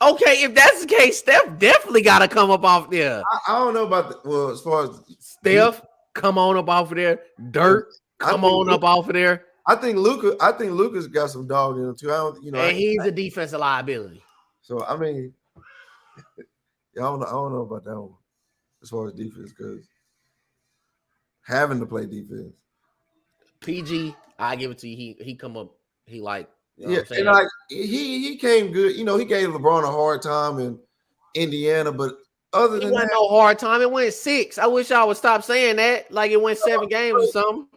Okay, if that's the case, Steph definitely got to come up off there. I don't know about as far as Steph, come on up off of there. Dirk, come on up off of there. I think Luka's got some dog in him too. And he's a defensive liability. So I mean, I don't know about that one as far as defense because having to play defense. PG, I give it to you. He come up. He like. You know yeah, and like he came good. You know, he gave LeBron a hard time in Indiana, but other than that, no hard time. It went 6. I wish I would stop saying that. Like it went 7 games or something.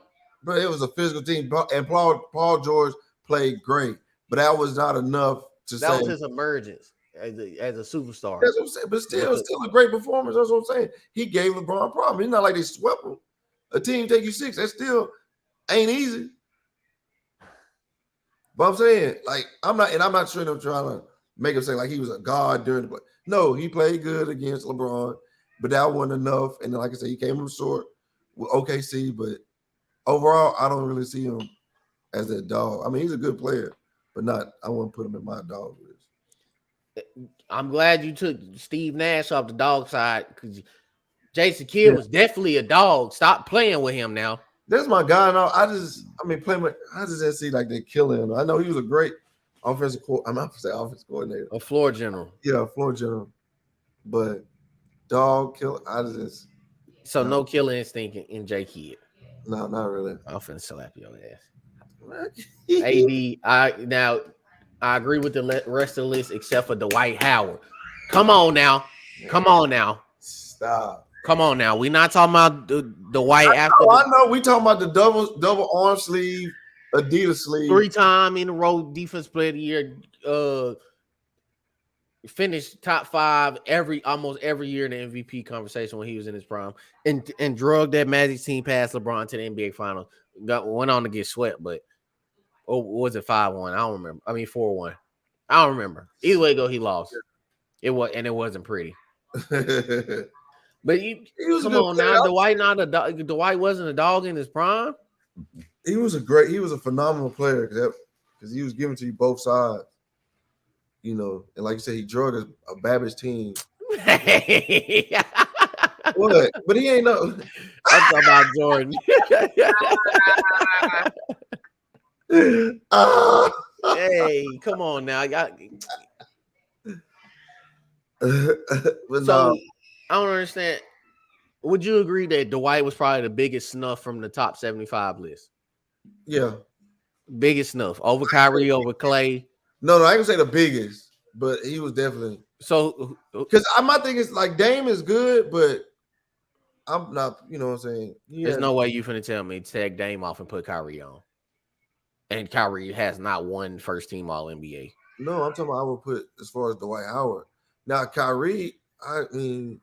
But it was a physical team, and Paul George played great, but that was not enough to say that was his emergence as a superstar. That's what I'm saying. But still a great performance. That's what I'm saying. He gave LeBron a problem. It's not like they swept him. A team take you 6. That still ain't easy. But I'm saying, like, I'm not sure they're trying to make him say like he was a god during the play. No, he played good against LeBron, but that wasn't enough. And then, like I said, he came up short with OKC, but overall, I don't really see him as a dog. I mean, he's a good player, but I wouldn't put him in my dog list. I'm glad you took Steve Nash off the dog side because Jason Kidd was definitely a dog. Stop playing with him now. That's my guy. Now I just didn't see like they killing him. I know he was a great offensive coordinator. A floor general. Yeah, a floor general. But dog kill. No killer instinct in J Kidd. No, not really. I'm finna slap your ass. AD. I agree with the rest of the list except for Dwight Howard. Come on now. Stop. Come on now. We're not talking about the white after. I know. We talking about the double arm sleeve, Adidas sleeve. 3-time in a row defense player of the year. Finished top 5 almost every year in the MVP conversation when he was in his prime. And drugged that Magic team past LeBron to the NBA Finals. Went on to get swept, but was it 5-1? I don't remember. I mean 4-1. I don't remember. Either way go, he lost. It wasn't pretty. But come on now, Dwight wasn't a dog in his prime. He was a phenomenal player because he was giving to you both sides. You know, and like you said, he drugged a Babbage team. What? But he ain't no. I'm talking about Jordan. Hey, come on now. I don't understand. Would you agree that Dwight was probably the biggest snuff from the top 75 list? Yeah. Biggest snuff. Over Kyrie, over Clay. No, I ain't gonna say the biggest, but he was definitely. So, because my thing is like Dame is good, but I'm not, you know what I'm saying? There's no way you finna tell me to take Dame off and put Kyrie on. And Kyrie has not won first team All NBA. No, I'm talking about I would put as far as Dwight Howard. Now, Kyrie, I mean,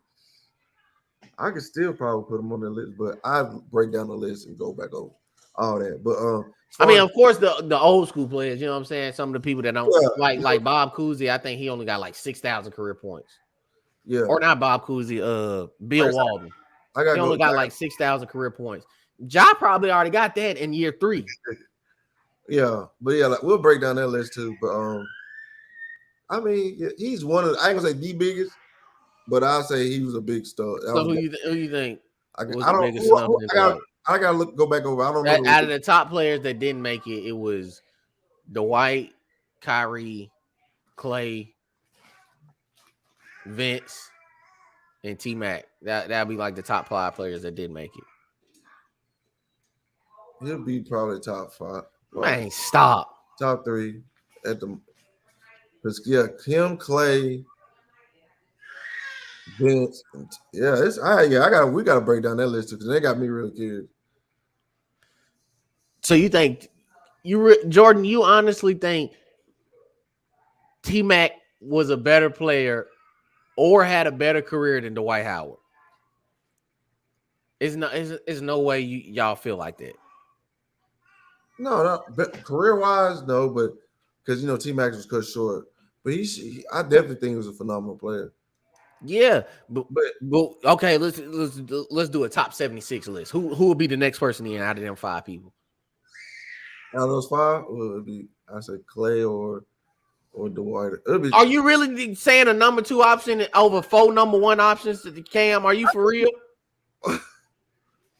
I could still probably put him on the list, but I'd break down the list and go back over all that. But of course, the old school players, you know what I'm saying? Some of the people that don't like Bob Cousy, I think he only got like 6,000 career points. Yeah. Or not Bob Cousy, Bill Walton. I gotta He go. only got like 6,000 career points. Ja probably already got that in year 3. Yeah, but yeah, like, we'll break down that list too. But I mean, yeah, he's one of. I ain't gonna say the biggest, but I'll say he was a big star. So who you think was I the don't. biggest snub in the White? I gotta go back over. I don't know Out of the top players that didn't make it, it was Dwight, Kyrie, Clay, Vince, and T Mac. That'd be like the top 5 players that did make it. He'll be probably top 5. Man, stop. Top 3 at the. Cause yeah, Kim, Clay, Vince. Yeah, we gotta break down that list because they got me really curious. So you think Jordan? You honestly think T Mac was a better player or had a better career than Dwight Howard? It's no way y'all feel like that. No, career wise, no, but because T Mac was cut short, but I definitely think he was a phenomenal player. Yeah, but okay, let's do a top 76 list. Who will be the next person in out of them 5 people? Out of those 5, it'd be I say Clay or Dwight. Are you really saying a number 2 option over 4 number 1 options to the Cam? Are you for real?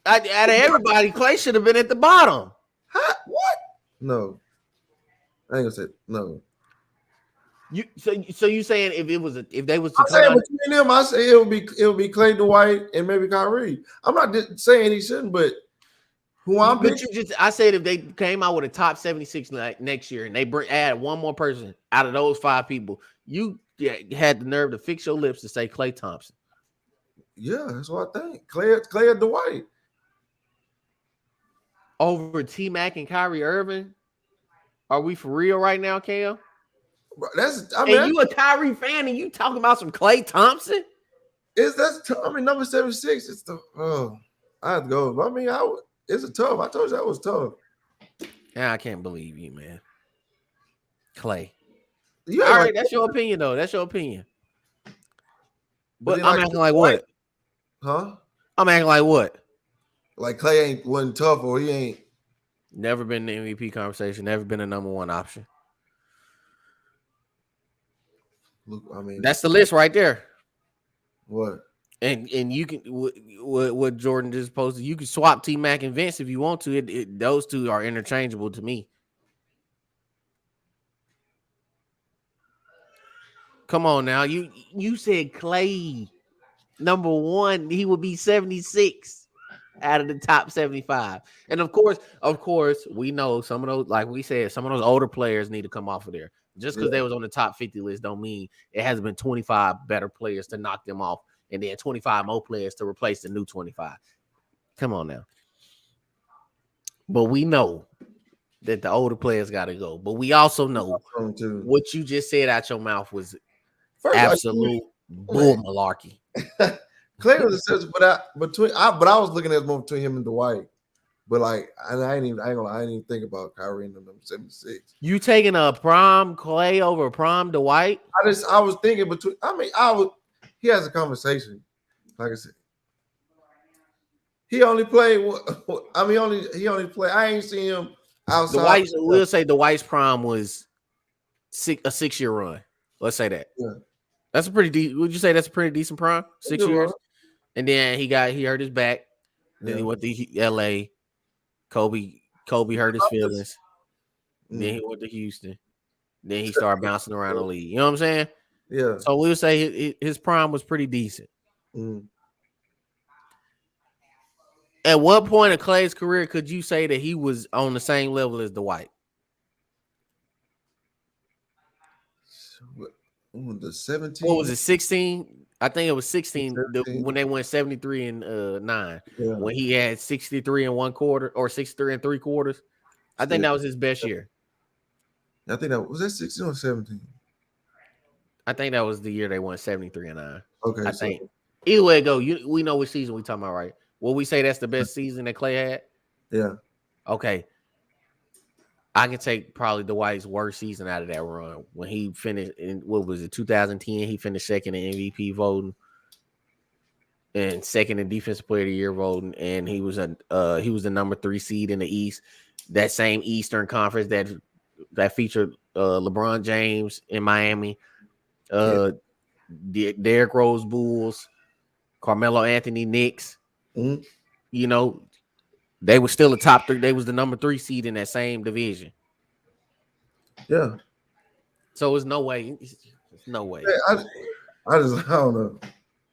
Out of everybody, Clay should have been at the bottom. Huh? What? No, I ain't gonna say no. So you saying if they was to I'm saying between them, I say it would be Clay, Dwight, and maybe Kyrie. I'm not saying he shouldn't, but who I'm picking. I said if they came out with a top 76 next year and they add one more person out of those 5 people, you had the nerve to fix your lips to say Klay Thompson. Yeah, that's what I think. Clay or Dwight over T Mac and Kyrie Irving. Are we for real right now, Cam? You a Kyrie fan and you talking about some Klay Thompson? Number 76. It's I have to go. I mean, it's a tough. I told you that was tough. Yeah, I can't believe you, man. Klay. All right, that's your opinion, though. That's your opinion. But I'm acting like what? Huh? I'm acting like what? Like Klay wasn't tough, or he ain't. Never been in the MVP conversation. Never been a number 1 option. Look, I mean, that's the list right there. What? And you can what Jordan just posted. You can swap T Mac and Vince if you want to. Those 2 are interchangeable to me. Come on now, you said Klay number 1. He would be 76 out of the top 75. And of course, we know some of those, like we said, some of those older players need to come off of there. Just because they was on the top 50 list don't mean it hasn't been 25 better players to knock them off and then 25 more players to replace the new 25. Come on now. But we know that the older players got to go. But we also know what you just said out your mouth was absolute bull malarkey. Klay was a but I was looking at more between him and Dwight. But like, I ain't even think about Kyrie in number 76. You taking a prime Klay over prime Dwight? I was thinking between. I mean, he has a conversation. Like I said, he only played. He only played. I ain't seen him outside. We'll say Dwight's prime was a 6-year run. Let's say that. Yeah. That's a pretty decent. Would you say that's a pretty decent prime? 6 years. And then he hurt his back. Then he went to LA. Kobe hurt his feelings. Then he went to Houston. Then he started bouncing around the league. You know what I'm saying? Yeah. So we'll say his prime was pretty decent. At what point of Klay's career could you say that he was on the same level as Dwight? The 17. What was it? 16? I think it was 16 when they went 73 and 9. Yeah. When he had 63 and 1/4 or 63 and 3/4. I think that was his best year. I think that was 16 or 17. I think that was the year they won 73 and 9. Okay. I think either way it go, we know which season we talking about, right? Will we say that's the best season that Klay had? Yeah. Okay. I can take probably Dwight's worst season out of that run when he finished in 2010. He finished second in MVP voting. and second in defensive player of the year voting, and he was the number 3 seed in the East. That same Eastern Conference that featured LeBron James in Miami, Derrick Rose Bulls, Carmelo Anthony Knicks. Mm-hmm. You know, they were still the top 3. They was the number 3 seed in that same division. Yeah. So it's no way. It's no way. Yeah, I don't know.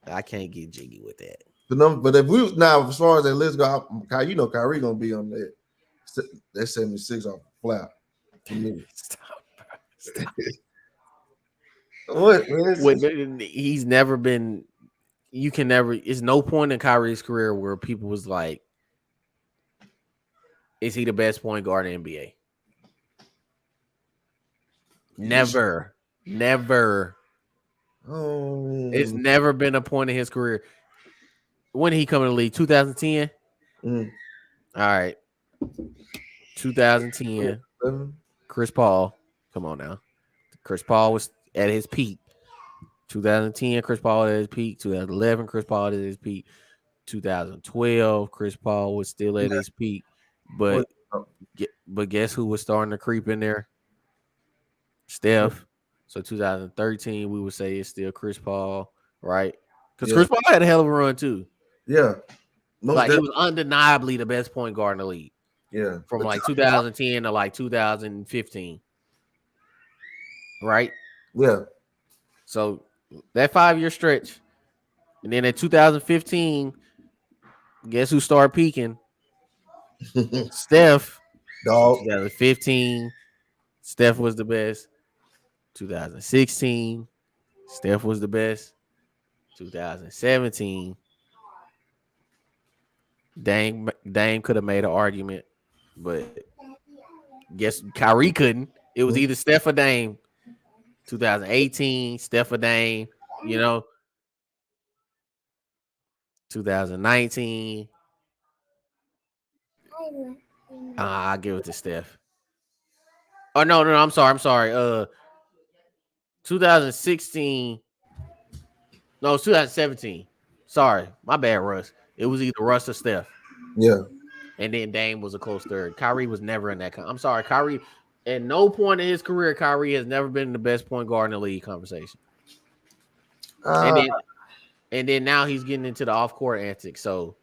I can't get jiggy with that. But if we now, as far as that list go, Kyrie gonna be on that 76 off flap to me. Stop. What? He's never been. You can never. It's no point in Kyrie's career where people was like, "Is he the best point guard in the NBA?" Never. It's never been a point in his career. When did he come in the league? 2010. All right. 2010. Chris Paul. Come on now. Chris Paul was at his peak. 2010, Chris Paul at his peak. 2011, Chris Paul at his peak. 2012, Chris Paul was still at his peak. But guess who was starting to creep in there? Steph. So 2013, we would say it's still Chris Paul, right? Because Chris Paul had a hell of a run too. Yeah. Like he was undeniably the best point guard in the league. Yeah. From like 2010 to like 2015. Right? Yeah. So that 5-year stretch. And then at 2015, guess who started peaking? Steph. Dog. 2015, Steph was the best. 2016, Steph was the best. 2017, Dame could have made an argument, but guess Kyrie couldn't. It was either Steph or Dame. 2018, Steph or Dame. 2019, I'll give it to Steph. Oh no, I'm sorry. 2016. No, it's 2017. Sorry, my bad, Russ. It was either Russ or Steph. Yeah. And then Dame was a close third. Kyrie was never in that. I'm sorry, Kyrie. At no point in his career, Kyrie has never been the best point guard in the league conversation. And then now he's getting into the off-court antics. So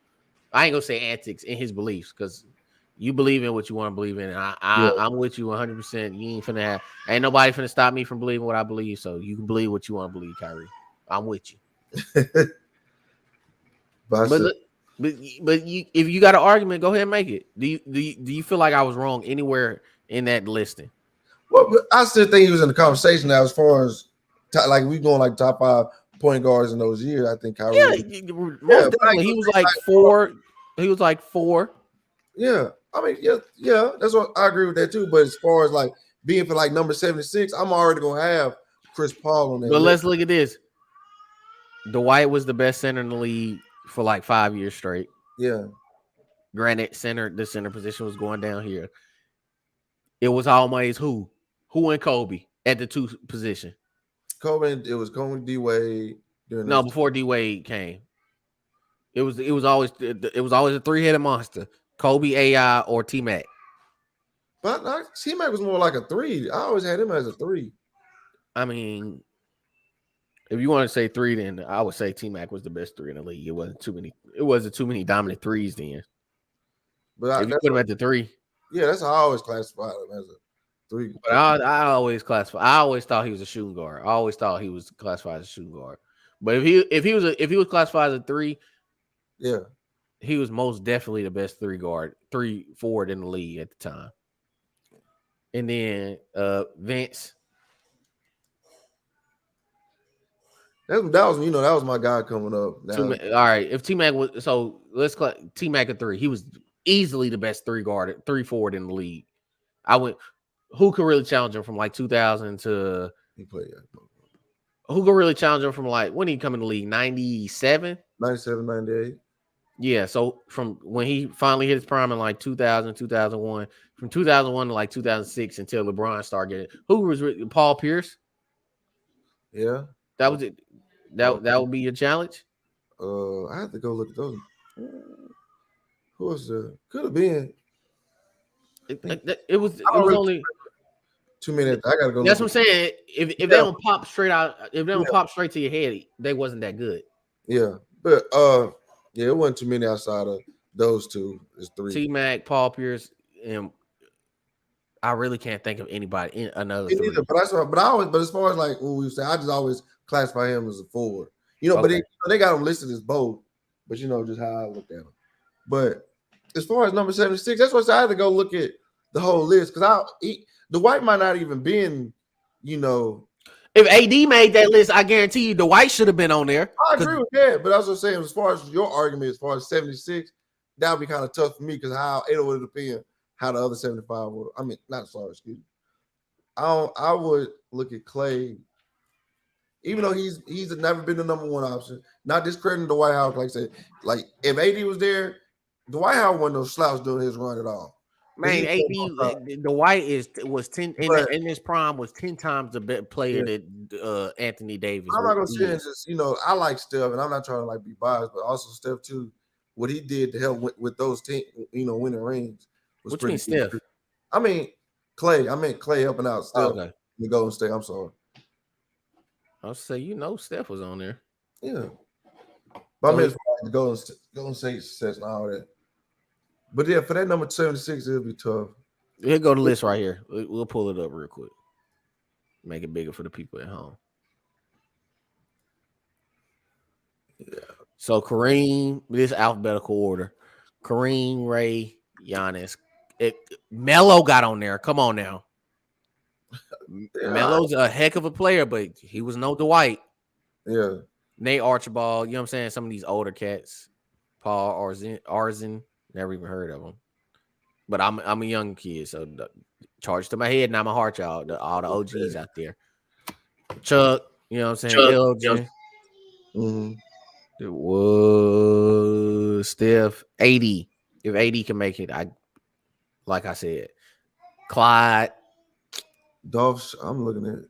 I ain't gonna say antics in his beliefs because you believe in what you want to believe in. I'm with you 100%. You ain't nobody finna stop me from believing what I believe. So you can believe what you want to believe, Kyrie. I'm with you. But if you got an argument, go ahead and make it. Do you feel like I was wrong anywhere in that listing? Well, I still think he was in the conversation now as far as like we going like top 5 point guards in those years. I think Kyrie. Most definitely. He was like 4. He was like 4. Yeah. I mean, yeah. That's what I agree with that too. But as far as like being for like number 76, I'm already gonna have Chris Paul on there. But let's look at this. Dwight was the best center in the league for like 5 years straight. Yeah. Granted, the center position was going down here. It was always who and Kobe at the 2 position. It was Kobe, D Wade. No, before D Wade came, it was always a 3-headed monster: Kobe, AI, or T Mac. But T Mac was more like a 3. I always had him as a 3. I mean, if you want to say 3, then I would say T Mac was the best 3 in the league. It wasn't too many dominant 3s then. But if you put him at the 3, yeah, that's how I always classified him as a 3. But I always thought he was a shooting guard. I always thought he was classified as a shooting guard. But if he was classified as a 3, yeah, he was most definitely the best 3 forward in the league at the time. And then Vince. That was my guy coming up. All right, if T-Mac was let's call T-Mac a 3. He was easily the best 3 forward in the league. Who could really challenge him from like 2000 to he played? Who could really challenge him from like when he come in the league? 97, 98. Yeah, so from when he finally hit his prime in like 2000, 2001, from 2001 to like 2006 until LeBron started getting who was Paul Pierce? Yeah, that was it. That would be your challenge. I have to go look at those. Who was there? Could have been. It was Really only 2 minutes. I gotta go that's look. what I'm saying. If they don't pop straight out, if they don't pop straight to your head, they wasn't that good. Yeah, but yeah, it wasn't too many outside of those two. It's 3. T-Mac, Paul Pierce, and I really can't think of anybody in another 3. Neither, but that's what. But as far as like what we say, I just always classify him as a forward. But they got him listed as both. But just how I look at him. But as far as number 76, that's what I had to go look at the whole list because Dwight might not even been, If AD made that list, I guarantee you Dwight should have been on there. I agree with that, but I was just saying, as far as your argument, as far as 76, that would be kind of tough for me because how it would depend how the other 75 would. I mean, not sorry, excuse me. I would look at Clay, even though he's never been the number one option. Not discrediting Dwight Howard, like I said. Like if AD was there, Dwight Howard wasn't no slouch doing his run at all. Man, AD Dwight was 10 in his prime was 10 times the better player that Anthony Davis. I'm not gonna say just I like Steph, and I'm not trying to be biased, but also Steph too. What he did to help with those teams, winning rings was pretty. Steph? I mean Clay. I meant Clay helping out Steph. Okay. The Golden State. I'm sorry. I'll say Steph was on there. Yeah, but I mean the Golden State success and all that. But yeah, for that number 76, it'll be tough. Here go the list right here. We'll pull it up real quick. Make it bigger for the people at home. Yeah. So Kareem, this alphabetical order. Kareem, Ray, Giannis. Melo got on there. Come on now. Melo's a heck of a player, but he was no Dwight. Yeah. Nate Archibald, you know what I'm saying? Some of these older cats. Paul Arzin. Never even heard of him. But I'm a young kid, so charge to my head, not my heart, y'all. All the OGs out there. Chuck, you know what I'm saying? LJ. Mm-hmm. It was Steph. 80. If 80 can make it, like I said. Clyde. Dolph, I'm looking at it.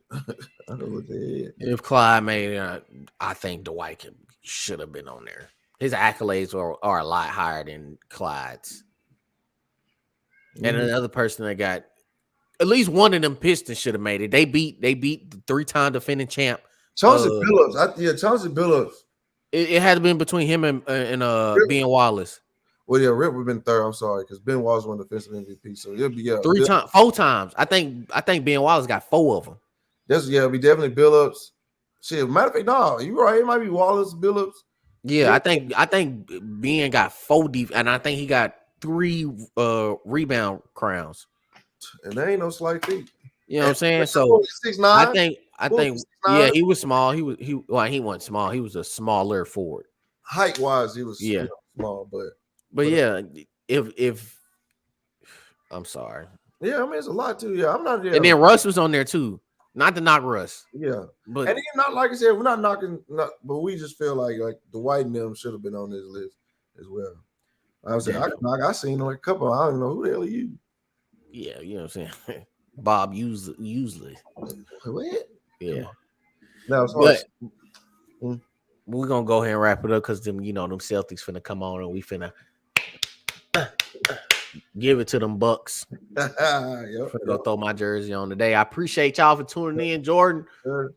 I don't look at it. If Clyde made it, I think Dwight should have been on there. His accolades are a lot higher than Clyde's. Mm-hmm. And another person that got at least one of them Pistons should have made it. They beat the 3-time defending champ. Chauncey Billups. Chauncey Billups. It had been between him and Ben Wallace. Well, yeah, Rip would have been third. I'm sorry, because Ben Wallace won the defensive MVP. So it'll be 4 times. I think Ben Wallace got 4 of them. It'll be definitely Billups. Shit, matter of fact, no, you right. It might be Wallace, Billups. Yeah, I think Ben got 4 deep, and I think he got 3 rebound crowns. And that ain't no slight feat. You know what I'm saying? So 6'9". I think yeah, he was small. He wasn't small. He was a smaller forward. Height wise, he was small, but yeah, if I'm sorry. Yeah, I mean it's a lot too. Yeah, I'm not. Yeah. And then Russ was on there too. Not to knock Russ. Yeah, but and then not like I said, we're not knocking. But we just feel like Dwight and them should have been on this list as well. I was saying, I seen like a couple. I don't know who the hell are you. Yeah, you know what I'm saying. Bob usually. What? Yeah. Now, but we're gonna go ahead and wrap it up because them Celtics finna come on and we finna give it to them Bucks. Finna go throw my jersey on today. I appreciate y'all for tuning in, Jordan. Sure.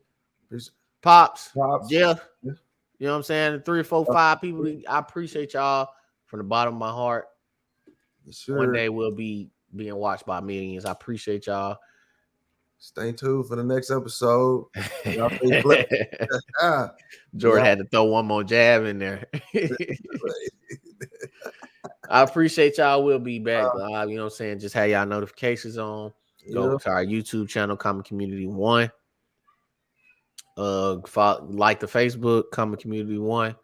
Pops, Jeff. Yeah. You know what I'm saying? 3 or 4, 5 people. I appreciate y'all from the bottom of my heart. Sure. One day we'll be being watched by millions. I appreciate y'all. Stay tuned for the next episode. Jordan had to throw one more jab in there. I appreciate y'all. We'll be back live. You know what I'm saying? Just have y'all notifications on. Go to our YouTube channel, Common Community 1. Like the Facebook, Common Community 1.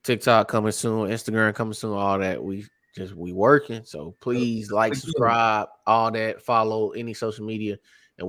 TikTok coming soon. Instagram coming soon. All that. We working. So please like, subscribe, all that. Follow any social media.